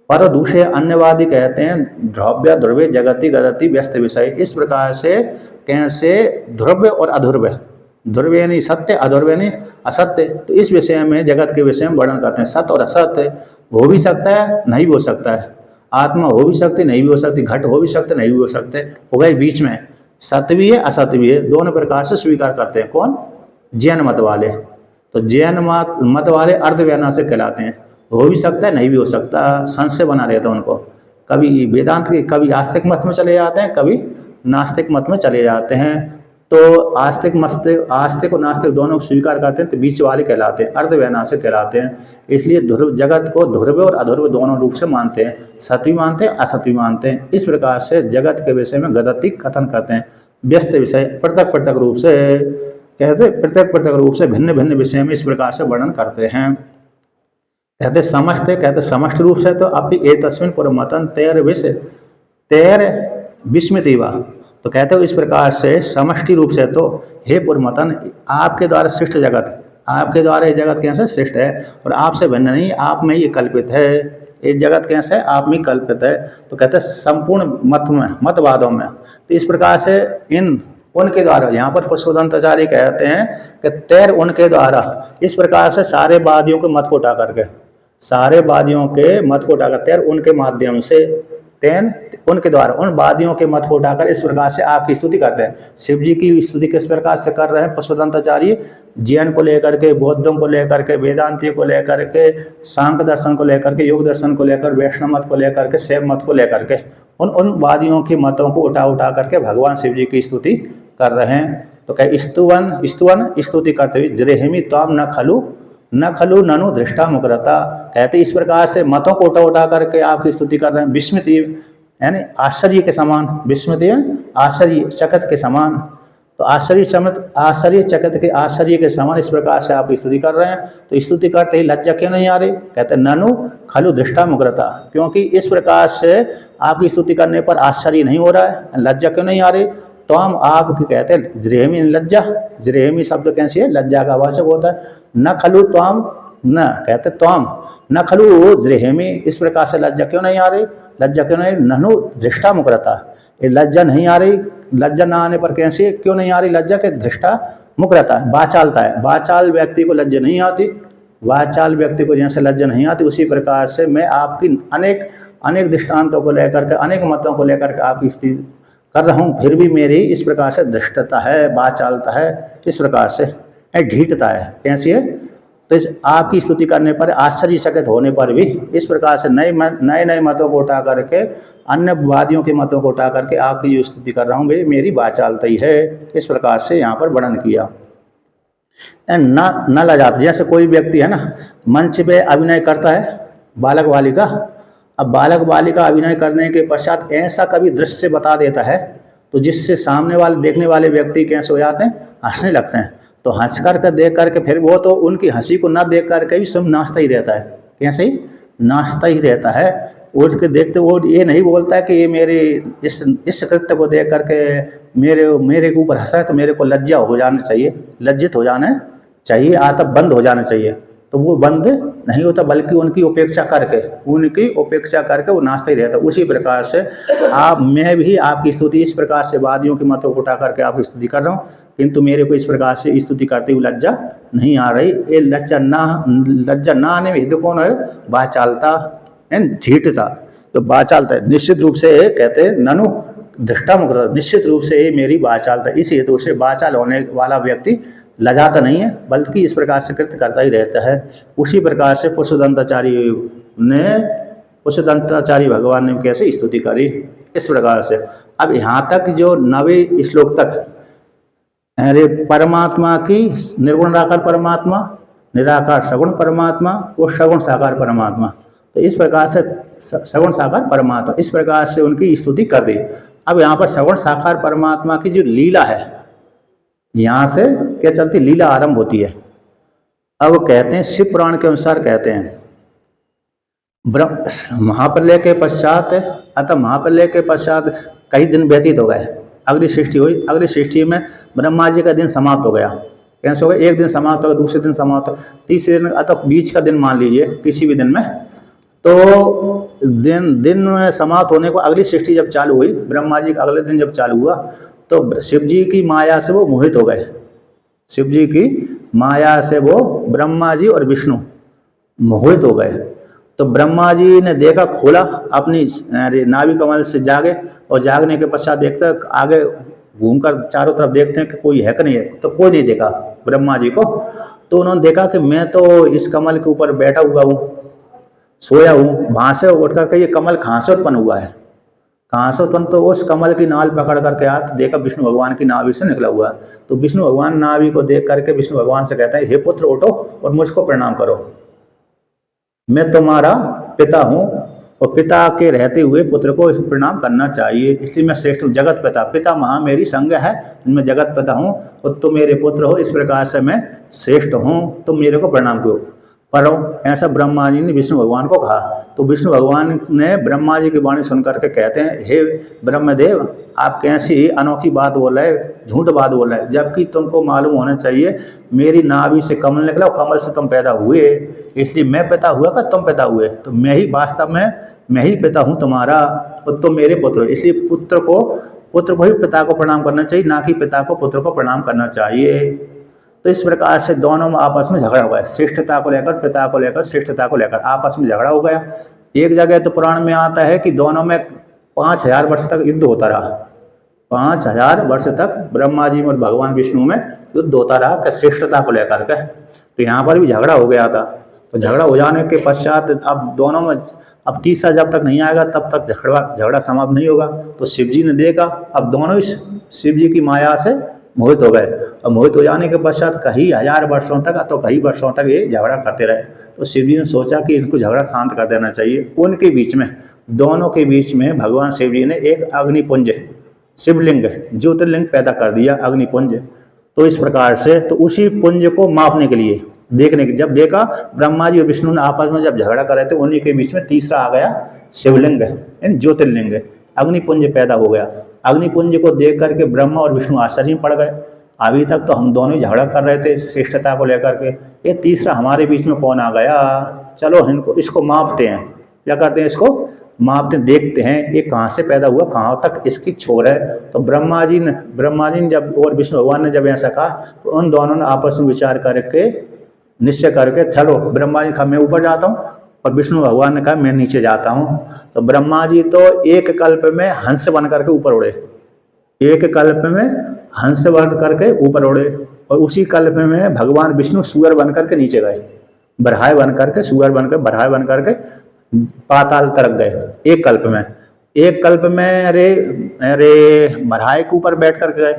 पर दूसरे अन्यवादी कहते हैं ध्रुव्य ध्रुवे जगति गदति व्यस्त विषय। इस प्रकार से कैसे ध्रुव्य और अध्रुव्य ध्रुव यानी सत्य, अध्रुव यानी असत्य। तो इस विषय में, जगत के विषय में वर्णन करते हैं। सत्य और असत्य हो भी सकता है, नहीं भी हो सकता है। आत्मा हो भी सकती, नहीं भी हो सकती। घट हो भी सकते, नहीं भी हो सकते। हो गए बीच में, सत्य भी है, असत्य भी है, दोनों प्रकार से स्वीकार करते हैं। कौन? जैन मत वाले। तो जैन मत वाले अर्धवैनाशिक कहलाते हैं। हो भी सकता है, नहीं भी हो सकता, संशय बना रहता है उनको। कभी वेदांत के, कभी आस्तिक मत में चले जाते हैं, कभी नास्तिक मत में चले जाते हैं। तो आस्तिक और नास्तिक दोनों को स्वीकार करते हैं, तो बीच वाले कहलाते हैं, अर्धवैनाशिक कहलाते हैं। इसलिए ध्रुव, जगत को ध्रुव और अध्रुव दोनों रूप से मानते हैं। सत्य भी मानते हैं, असत्य भी मानते हैं। इस प्रकार से जगत के विषय में गदति कथन करते हैं। व्यस्त विषय पृथक पृथक रूप से कहते, पृथक पृथक रूप से भिन्न भिन्न विषय में इस प्रकार से वर्णन करते हैं। कहते समझते, कहते समष्ट रूप से तो अपि एतस्मिन् पुरमतन तैर विषय तैर विस्मृतिवा। तो कहते हो इस प्रकार से समष्टि रूप से तो हे पुरमतन, आपके द्वारा सृष्ट जगत, आपके द्वारा ये जगत कैसे सृष्ट है और आपसे भिन्न नहीं, आप में ये कल्पित है। ये जगत कैसे आप में कल्पित है। तो कहते हैं संपूर्ण मत में, मतवादों में। तो इस प्रकार से इन उनके द्वारा, यहाँ पर पुष्पदंताचार्य कहते हैं कि तैर उनके द्वारा, इस प्रकार से सारे वादियों के मत को उठा करके, सारे वादियों के मत को उठाकर, तैर उनके माध्यम से, तैन उनके द्वारा, उन वादियों के मत को उठाकर इस प्रकार से आपकी स्तुति करते हैं। शिव जी की स्तुति किस प्रकार से कर रहे हैं पुष्पदंताचार्य? जैन को लेकर के, बौद्धों को लेकर के, वेदांती को लेकर के, सांख्य दर्शन को लेकर के, योग दर्शन को लेकर, वैष्णव मत को लेकर के, शैव मत को लेकर के, उन वादियों के मतों को उठा करके भगवान शिव जी की स्तुति कर रहे हैं। तो क्या स्तुवन स्तुति करते हुए जरेहमी त्वाम न खलु ननु दृष्टा मुकरता। कहते इस प्रकार से मतों को उठा करके आपकी स्तुति कर रहे हैं। विस्मृति यानी आश्चर्य के समान, विस्मृति आश्चर्य चकित के समान। तो आश्चर्य के समान इस प्रकार से आप स्तुति कर रहे हैं। तो स्तुति करते ही लज्जा क्यों नहीं आ रही? कहते ननु खलु दृष्टा मुकरता, क्योंकि इस प्रकार से आपकी स्तुति करने पर आश्चर्य नहीं हो रहा है, लज्जा क्यों नहीं आ रही? तो हम आपकी कहते हैं जरेहमी लज्जा, जरेहमी शब्द कैसी है? लज्जा का वाचक होता है। न खलु त्वाम, न कहते त्वाम न खलु जरेहमी, इस प्रकार से लज्जा क्यों नहीं आ रही? लज्जा क्यों नहीं? ननु दृष्टा मुकरता, ये लज्जा नहीं आ रही। लज्जा ना आने पर कैसे, क्यों नहीं आ रही लज्जा? के दृष्टा मुकरता, बाचालता है। बाचाल व्यक्ति को लज्जा नहीं आती, वाचाल व्यक्ति को जैसे लज्जा नहीं आती, उसी प्रकार से मैं आपकी अनेक दृष्टांतों को लेकर के, अनेक मतों को लेकर के आपकी स्तुति कर रहा हूँ, फिर भी मेरी इस प्रकार से दृष्टता है, बाचालता है, इस प्रकार से ढीठता है। कैसी है? तो आपकी स्तुति करने पर, आश्चर्यचकित होने पर भी इस प्रकार से नए मतों को उठा करके, अन्य वादियों के मतों को उठा करके आपकी जो स्तुति कर रहा हूँ भाई मेरी बाचालता ही है। इस प्रकार से यहाँ पर वर्णन किया। न लजात, जैसे कोई व्यक्ति है ना, मंच पे अभिनय करता है बालक बालिका। अब बालक बालिका अभिनय करने के पश्चात ऐसा कभी दृश्य बता देता है, तो जिससे सामने वाले, देखने वाले व्यक्ति कैसे हो जाते हैं? हंसने लगते हैं। तो हंस करके देख करके फिर वो तो उनकी हंसी को ना देख करके भी सब नाचता ही रहता है। कैसे ही? नाचता ही रहता है। उसके देखते वो ये नहीं बोलता है कि ये मेरे इस कृत्य को देख करके मेरे ऊपर हंसा है, तो मेरे को लज्जा हो जाना चाहिए, लज्जित हो जाना चाहिए, आतप बंद हो जाना चाहिए। तो वो बंद नहीं होता, बल्कि उनकी उपेक्षा करके वो नाचता ही रहता है। उसी प्रकार से मैं भी आपकी स्तुति इस प्रकार से वादियों के मतों को उठा करके आपकी स्तुति कर रहा हूँ, किंतु मेरे को इस प्रकार से स्तुति करते हुए लज्जा नहीं आ रही। ये लज्जा ना आने में हित कौन है? बाचालता एंड झीठता। तो बाचालता निश्चित रूप से कहते हैं ननु दृष्टा मुकरता, निश्चित रूप से मेरी बाचालता, इसी हेतु से बाचाल होने वाला व्यक्ति लजाता नहीं है, बल्कि इस प्रकार से कृत्य करता ही रहता है। उसी प्रकार से पुष्पदंताचार्य भगवान ने कैसे स्तुति करी, इस प्रकार से। अब यहाँ तक जो 9वें श्लोक तक अरे परमात्मा की निर्गुण निराकार परमात्मा, निराकार सगुण परमात्मा और सगुण साकार परमात्मा, तो इस प्रकार से सगुण साकार परमात्मा, इस प्रकार से उनकी स्तुति कर दी। अब यहाँ पर सगुण साकार परमात्मा की जो लीला है, यहाँ से क्या चलती लीला आरंभ होती है। अब कहते हैं शिव पुराण के अनुसार कहते हैं महाप्रलय के पश्चात कई दिन व्यतीत हो गए, अगली सृष्टि हुई। अगली सृष्टि में ब्रह्मा जी का दिन समाप्त हो गया। कैसे हो गया? एक दिन समाप्त हो गया, दूसरे दिन समाप्त हो, तीसरे दिन, अतः बीच का दिन मान लीजिए किसी भी दिन में। तो दिन समाप्त होने को अगली सृष्टि जब चालू हुई, ब्रह्मा जी का अगले दिन जब चालू हुआ, तो शिव जी की माया से वो मोहित हो गए। शिव जी की माया से वो ब्रह्मा जी और विष्णु मोहित हो गए। तो ब्रह्मा जी ने देखा, खोला अपनी नाभि कमल से जागे, और जागने के पश्चात देखते आगे घूमकर चारों तरफ देखते हैं कि कोई है कि नहीं है, तो कोई नहीं देखा ब्रह्मा जी को। तो उन्होंने देखा कि मैं तो इस कमल के ऊपर बैठा हुआ हूँ, सोया हूँ, वहां से उठ करके ये कमल कहाँ से उत्पन्न हुआ है, कहाँ से उत्पन्न? तो उस कमल की नाल पकड़ करके आया तो देखा विष्णु भगवान की नाभि से निकला हुआ है। तो विष्णु भगवान नाभि को देख करके विष्णु भगवान से कहते हैं, हे पुत्र उठो और मुझको प्रणाम करो, मैं तुम्हारा पिता हूँ, और पिता के रहते हुए पुत्र को प्रणाम करना चाहिए, इसलिए मैं श्रेष्ठ हूँ, जगत पिता, पिता महा मेरी संज्ञा है, मैं जगत पिता हूँ और तुम मेरे पुत्र हो, इस प्रकार से मैं श्रेष्ठ हूँ, तुम मेरे को प्रणाम करो। पर ऐसा ब्रह्मा जी ने विष्णु भगवान को कहा। तो विष्णु भगवान ने ब्रह्मा जी की वाणी सुन करके कहते हैं, हे ब्रह्मदेव, आप कैसी अनोखी बात बोल रहे, झूठ बात बोल रहे, जबकि तुमको मालूम होना चाहिए मेरी नाभि से कमल निकला, कमल से तुम पैदा हुए, इसलिए मैं पिता हुआ का तुम पिता हुए, तो मैं ही वास्तव में मैं ही पिता हूँ तुम्हारा और तुम मेरे पुत्र हो, इसलिए पुत्र को ही पिता को प्रणाम करना चाहिए, ना कि पिता को पुत्र को प्रणाम करना चाहिए। तो इस प्रकार से दोनों में आपस में झगड़ा हो गया, श्रेष्ठता को लेकर, पिता को लेकर, श्रेष्ठता को लेकर आपस में झगड़ा हो गया। एक जगह तो पुराण में आता है कि दोनों में 5000 वर्ष तक युद्ध होता रहा, 5000 वर्ष तक ब्रह्मा जी और भगवान विष्णु में युद्ध होता रहा श्रेष्ठता को लेकर के। तो यहाँ पर भी झगड़ा हो गया था। तो झगड़ा हो जाने के पश्चात अब दोनों में, अब तीसरा जब तक नहीं आएगा तब तक झगड़ा समाप्त नहीं होगा। तो शिव जी ने देखा, अब दोनों ही शिव जी की माया से मोहित हो गए, और मोहित हो जाने के पश्चात कई हजार वर्षों तक तो कई वर्षों तक ये झगड़ा करते रहे। तो शिव जी ने सोचा कि इनको झगड़ा शांत कर देना चाहिए। उनके बीच में, दोनों के बीच में भगवान शिव जी ने एक अग्निपुंज, शिवलिंग, ज्योतिर्लिंग पैदा कर दिया, अग्निपुंज। तो इस प्रकार से, तो उसी पुंज को मापने के लिए, देखने के, जब देखा ब्रह्मा जी और विष्णु ने आपस में जब झगड़ा कर रहे थे, उन्हीं के बीच में तीसरा आ गया शिवलिंग, ज्योतिर्लिंग, अग्निपुंज पैदा हो गया। अग्निपुंज को देख करके ब्रह्मा और विष्णु आश्चर्य में पड़ गए, अभी तक तो हम दोनों ही झगड़ा कर रहे थे श्रेष्ठता को लेकर के, ये तीसरा हमारे बीच में कौन आ गया, चलो इनको इसको मापते हैं, क्या करते हैं, इसको मापते देखते हैं ये कहाँ से पैदा हुआ, कहाँ तक इसकी छोर है। तो ब्रह्मा जी ने जब और विष्णु भगवान ने जब ऐसा कहा, तो उन दोनों ने आपस में विचार करके निश्चय करके, चलो ब्रह्मा जी कहा मैं ऊपर जाता हूँ, और विष्णु भगवान ने कहा मैं नीचे जाता हूँ। तो ब्रह्मा जी तो एक कल्प में हंस बन करके ऊपर उड़े, एक कल्प में हंस बन करके ऊपर उड़े, और उसी कल्प में भगवान विष्णु सूअर बन करके नीचे गए, बरहाय बन करके, सूअर बनकर बरहाय बन करके पाताल तरक गए एक कल्प में। एक कल्प में अरे बरहाय के ऊपर बैठ करके गए,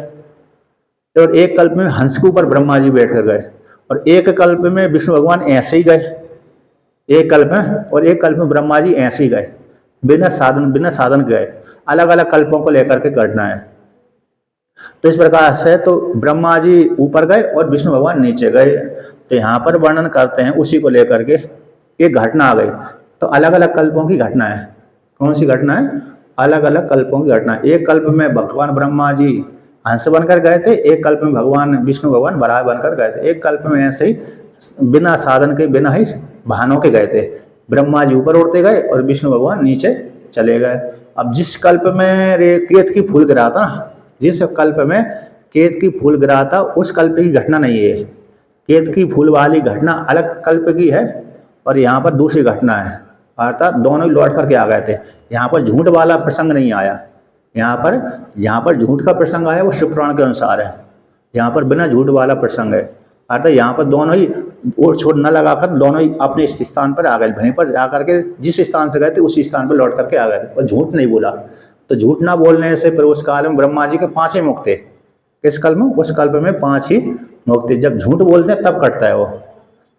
और एक कल्प में हंस के ऊपर ब्रह्मा जी बैठ कर गए, और एक कल्प में विष्णु भगवान ऐसे ही गए एक कल्प में, और एक कल्प में ब्रह्मा जी ऐसे ही गए, बिना साधन गए। अलग अलग कल्पों को लेकर के घटना है। तो इस प्रकार से तो ब्रह्मा जी ऊपर गए और विष्णु भगवान नीचे गए। तो यहाँ पर वर्णन करते हैं उसी को लेकर के, एक घटना आ गई। तो अलग अलग कल्पों की घटना है। कौन सी घटना है? अलग अलग कल्पों की घटना। एक कल्प में भगवान ब्रह्मा जी हंस बनकर गए थे, एक कल्प में भगवान विष्णु भगवान बराह बनकर गए थे, एक कल्प में ऐसे ही बिना साधन के, बिना ही वाहनों के गए थे। ब्रह्मा जी ऊपर उड़ते गए और विष्णु भगवान नीचे चले गए। अब जिस कल्प में केत की फूल गिरा था, जिस कल्प में केत की फूल गिरा था, उस कल्प की घटना नहीं है। केत की फूल वाली घटना अलग कल्प की है, और यहाँ पर दूसरी घटना है, अर्थात दोनों ही लौट करके आ गए थे। यहाँ पर झूठ वाला प्रसंग नहीं आया। यहाँ पर झूठ का प्रसंग आया वो शिव पुराण के अनुसार है। यहाँ पर बिना झूठ वाला प्रसंग है, अर्थात यहाँ पर दोनों ही ओर छोड़ न लगाकर दोनों ही अपने स्थान पर आ गए। वहीं पर जाकर के जिस स्थान से गए थे उसी स्थान पर लौट करके आ गए, और झूठ नहीं बोला। तो झूठ ना बोलने से फिर उस काल में ब्रह्मा जी के 5 ही मुख थे। किस कल्प में? उस कल्प में 5 ही मुख थे। जब झूठ बोलते हैं तब कटता है वो।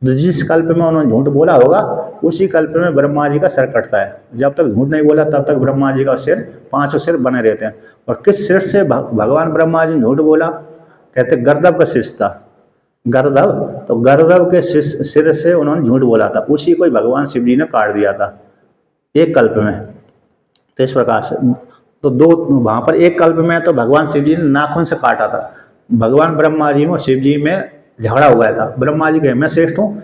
जिस कल्प में उन्होंने झूठ बोला होगा उसी कल्प में ब्रह्मा जी का सिर कटता है। जब तक झूठ नहीं बोला तब तक ब्रह्मा जी का सिर, 5 सिर बने रहते हैं। और किस सिर से भगवान ब्रह्मा जी झूठ बोला? कहते गर्दभ का शिष्य था, गर्दभ। तो गर्दभ के सिर से उन्होंने झूठ बोला था, उसी को भगवान शिव जी ने काट दिया था एक कल्प में। तो इस प्रकार से तो दो वहाँ पर एक कल्प में तो भगवान शिव जी ने नाखून से काटा था। भगवान ब्रह्मा जी में शिव जी में झगड़ा हो गया था। ब्रह्मा जी कहे मैं श्रेष्ठ हूँ,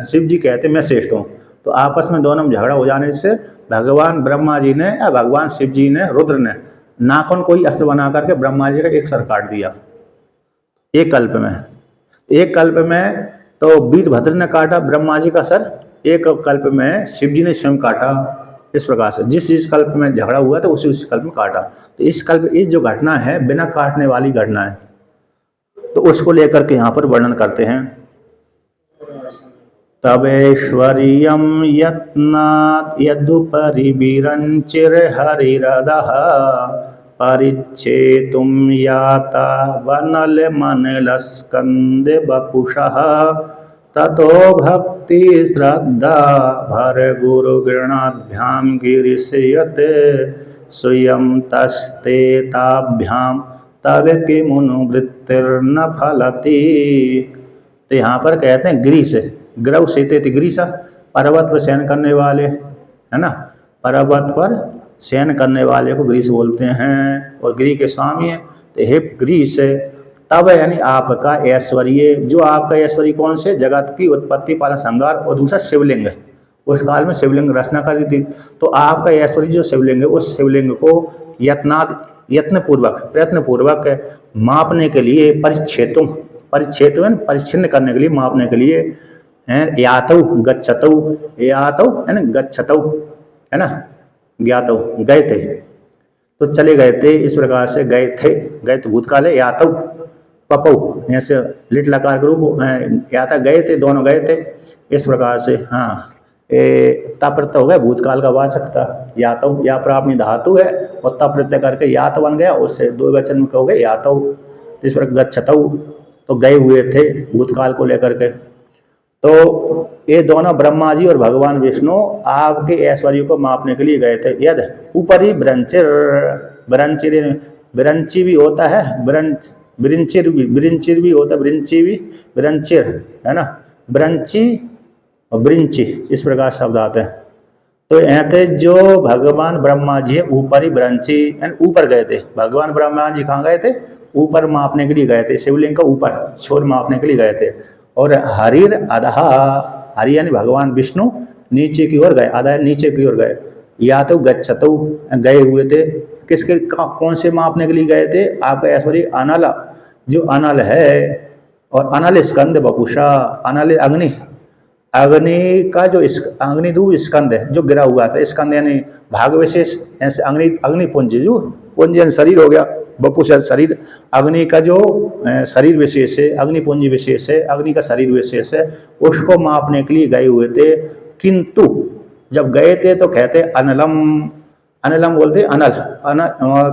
शिव जी कहते मैं श्रेष्ठ हूँ। तो आपस में दोनों में झगड़ा हो जाने से भगवान ब्रह्मा जी ने या भगवान शिव जी ने, रुद्र ने नाखून को ही अस्त्र बना करके ब्रह्मा जी का एक सर काट दिया। एक कल्प में, एक कल्प में तो वीरभद्र ने काटा ब्रह्मा जी का सर, एक कल्प में शिव जी ने स्वयं काटा। इस प्रकार से जिस कल्प में झगड़ा हुआ था उसी कल्प में काटा। तो इस कल्प, इस जो घटना है बिना काटने वाली घटना है, तो उसको लेकर के यहाँ पर वर्णन करते हैं। तवेश्वर्यं यत्नात् यदुपरि विरञ्चिर्हरिरदः परिच्छेतुं याता वनलमनलस्कन्दे वपुषः ततो भक्ति श्रद्धा भर गुरुगृणाभ्यां गिरिशयते स्वयं तस्ते ताभ्यां तव किमुनुवृत्तिर्न फलति। तो यहाँ पर कहते हैं गिरीश, ग्रव सेते गिरीश, पर्वत पर शयन करने वाले, है ना, पर्वत पर शयन करने वाले को गिरीश बोलते हैं और गिरी के स्वामी है। तो हे गिरीश, तब यानी आपका ऐश्वर्य, जो आपका ऐश्वर्य कौन से, जगत की उत्पत्ति पालन संहार, और दूसरा शिवलिंग है। उस काल में शिवलिंग रचना करी थी। तो आपका ऐश्वर्य जो शिवलिंग है, उस शिवलिंग को यत्न पूर्वक, प्रयत्न पूर्वक मापने के लिए परिच्छेदों, परिच्छिन्न करने के लिए, मापने के लिए यातौ गच्छतौ, यातौ है ना, गच्छतौ है ना, ज्ञातौ गए थे, तो चले गए थे, इस प्रकार से गए थे, गए तो भूतकाल है, यातौ पपौ ऐसे लिट लकार के रूप, याता गए थे, दोनों गए थे, इस प्रकार से। हाँ, तप्रत्यय हो गया भूतकाल का वाचकता, यातौ या प्राप्त धातु है और तप्रत्यय करके यात बन गया, उससे दो वचन में कहोगे यातौ। इस पर गच्छतौ तो गए हुए थे भूतकाल को लेकर के। तो ये दोनों ब्रह्मा जी और भगवान विष्णु आपके ऐश्वर्य को मापने के लिए गए थे। यद ऊपरी ब्रंचिर, ब्रंचिर ब्रंची भी होता है, ब्रिंचिर भी होता है, ब्रिंचिर है ना, ब्रंची और ब्रिंची, इस प्रकार शब्द आते हैं। तो यहाँ थे जो भगवान ब्रह्मा जी ऊपरी ब्रंची, ऊपर गए थे। भगवान ब्रह्मा जी कहाँ गए थे, ऊपर मापने के लिए गए थे, शिवलिंग का ऊपर छोर मापने के लिए गए थे। और हरिर अधः, हरि यानी भगवान विष्णु नीचे की ओर गए, अधः नीचे की ओर गए, या तो गच्छतौ गए हुए थे, किसके कौन से मापने के लिए गए थे, आपका ऐश्वर्य अनल, जो अनल है, और अनल स्कंद वपुषा, अनल अग्नि, अग्नि का जो अग्निधू स्कंद है जो गिरा हुआ था, स्कंद यानी भाग विशेष, ऐसे अग्निपुंज, जो पुंज शरीर हो गया, वपुषा शरीर, अग्नि का जो शरीर विशेष है, अग्निपुंज विशेष है, अग्नि का शरीर विशेष है, उसको मापने के लिए गए हुए थे। किंतु जब गए थे तो कहते अनलम, अनलम बोलते अनल,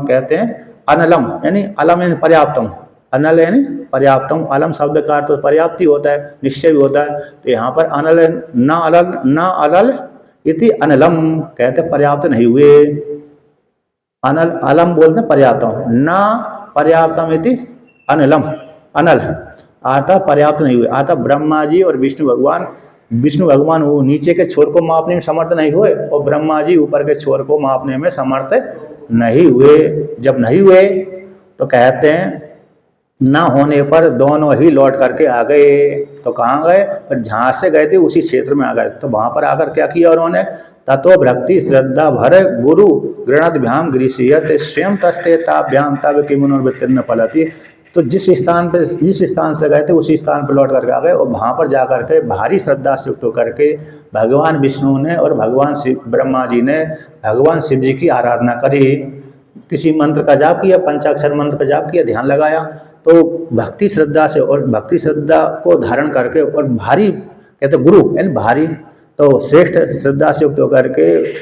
कहते हैं अनलम यानी अलम यानी पर्याप्तम, अनल यानी पर्याप्तम, अलम शब्द का अर्थ तो पर्याप्ति होता है, निश्चय भी होता है। तो यहाँ पर अनल, ना अलल इति अनलम, कहते पर्याप्त नहीं हुए, अनल अलम बोलते हैं पर्याप्तम, ना पर्याप्तम इति अनलम, अनल अर्थात पर्याप्त नहीं हुए। अर्थात ब्रह्मा जी और विष्णु भगवान वो नीचे के छोर को मापने में समर्थ नहीं हुए और ब्रह्मा जी ऊपर के छोर को मापने में समर्थ नहीं हुए। जब नहीं हुए तो कहते हैं ना होने पर दोनों ही लौट करके आ गए। तो कहाँ गए, पर जहाँ से गए थे उसी क्षेत्र में आ गए। तो वहाँ पर आकर क्या किया उन्होंने, तत्व भक्ति श्रद्धा भर गुरु गृणद्भ्याम गृहीयत स्वयं तस्ते ताभ्याम तब किमुनुर्वृत्तिर्न फलति। तो जिस स्थान से गए थे उसी स्थान पर लौट करके आ गए और वहाँ पर जा करके भारी श्रद्धा से युक्त होकर के भगवान विष्णु ने और भगवान ब्रह्मा जी ने भगवान शिव जी की आराधना करी। किसी मंत्र का जाप किया, पंचाक्षर मंत्र का जाप किया, ध्यान लगाया, तो भक्ति श्रद्धा से, और भक्ति श्रद्धा को धारण करके और भारी, कहते गुरु यानी भारी, तो श्रेष्ठ श्रद्धा से युक्त होकर के,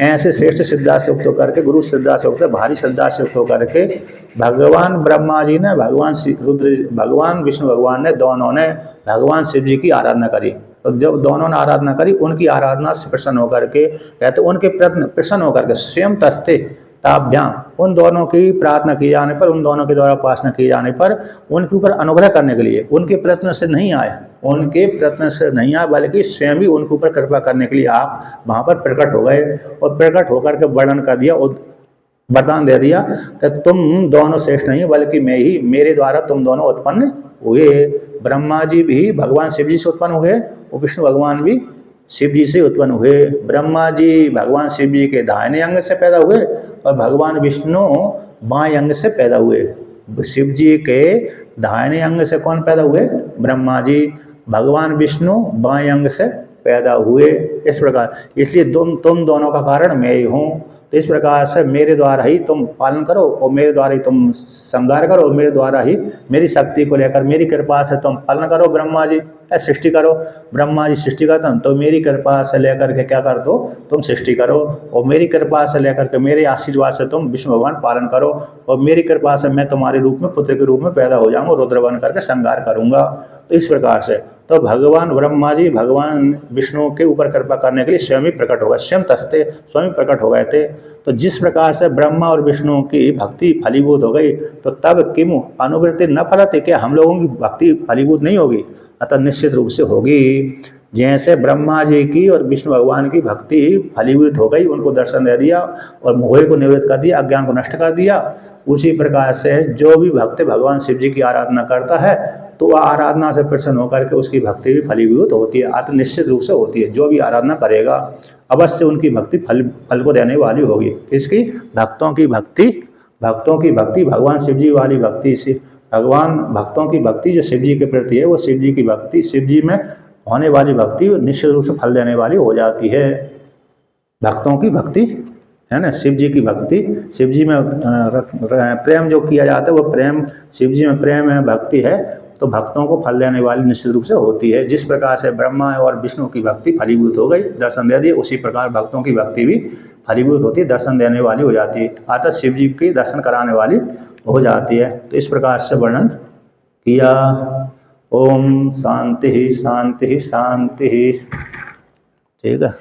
ऐसे श्रेष्ठ श्रद्धा से युक्त होकर के, गुरु श्रद्धा से युक्त, भारी श्रद्धा से युक्त होकर के भगवान ब्रह्मा जी ने, भगवान विष्णु भगवान ने, दोनों ने भगवान शिव जी की आराधना करी। तो जब दोनों ने आराधना करी, उनकी आराधना से प्रसन्न होकर के, कहते उनके प्रसन्न होकर के स्वयं तस्ते ताभ्याम, उन दोनों की प्रार्थना किए जाने पर, उन दोनों के द्वारा उपासना किए जाने पर उनके ऊपर अनुग्रह करने के लिए, उनके प्रयत्न से नहीं आए, उनके प्रयत्न से नहीं आए, बल्कि स्वयं ही उनके ऊपर कृपा करने के लिए आप वहाँ पर प्रकट हो गए और प्रकट होकर के वर्णन कर दिया और वरदान दे दिया कि तुम दोनों श्रेष्ठ नहीं बल्कि मैं ही, मेरे द्वारा तुम दोनों उत्पन्न हुए। ब्रह्मा जी भी भगवान शिव जी से उत्पन्न हुए और विष्णु भगवान भी शिव जी से उत्पन्न हुए। ब्रह्मा जी भगवान शिव जी के दाहिने अंग से पैदा हुए और भगवान विष्णु बाएं अंग से पैदा हुए। शिव जी के दाहिने अंग से कौन पैदा हुए? ब्रह्मा जी। भगवान विष्णु बाएं अंग से पैदा हुए। इस प्रकार, इसलिए तुम दोनों का कारण मैं ही हूँ। तो इस प्रकार से मेरे द्वारा ही तुम पालन करो और मेरे द्वारा ही तुम संहार करो, मेरे द्वारा ही मेरी शक्ति को लेकर मेरी कृपा से तुम पालन करो। ब्रह्मा जी सृष्टि करो, ब्रह्मा जी सृष्टि करते हैं तो मेरी कृपा से लेकर के क्या कर दो? तुम सृष्टि करो, और मेरी कृपा से लेकर के मेरे आशीर्वाद से तुम विष्णु भगवान पालन करो, और मेरी कृपा से मैं तुम्हारे रूप में पुत्र के रूप में पैदा हो जाऊंगा, रुद्र बन करके संहार करूंगा। तो इस प्रकार से तो भगवान ब्रह्मा जी भगवान विष्णु के ऊपर कृपा करने के लिए स्वयं ही प्रकट हो गए, स्वयं तस्ते स्वयं प्रकट हो गए थे। तो जिस प्रकार से ब्रह्मा और विष्णु की भक्ति फलीभूत हो गई, तो तब किमु अनुवृत्ति न फलते, क्या हम लोगों की भक्ति फलीभूत नहीं होगी? अतः निश्चित रूप से होगी। जैसे ब्रह्मा जी की और विष्णु भगवान की भक्ति फलीभूत हो गई, उनको दर्शन दे दिया और मोह को निवृत्त कर दिया, अज्ञान को नष्ट कर दिया, उसी प्रकार से जो भी भक्त भगवान शिव जी की आराधना करता है तो वह आराधना से प्रसन्न होकर के उसकी भक्ति भी फलीभूत होती है, अतः निश्चित रूप से होती है। जो भी आराधना करेगा अवश्य उनकी भक्ति फल को देने वाली होगी। किसकी? भक्तों की भक्ति, भक्तों की भक्ति भगवान शिव जी वाली भक्ति से, भगवान भक्तों की भक्ति जो शिव जी के प्रति है, वो शिव जी की भक्ति, शिव जी में होने वाली भक्ति निश्चित रूप से फल देने वाली हो जाती है। भक्तों की भक्ति है ना, शिव जी की भक्ति, शिव जी में प्रेम जो किया जाता है वो प्रेम, शिव जी में प्रेम है, भक्ति है, तो भक्तों को फल देने वाली निश्चित रूप से होती है। जिस प्रकार से ब्रह्मा और विष्णु की भक्ति फलीभूत हो गई, दर्शन दे दिए, उसी प्रकार भक्तों की भक्ति भी फलीभूत होती है, दर्शन देने वाली हो जाती है, अर्थात शिव जी की दर्शन कराने वाली हो जाती है। तो इस प्रकार से वर्णन किया। ओम शांति शांति शांति। ठीक है।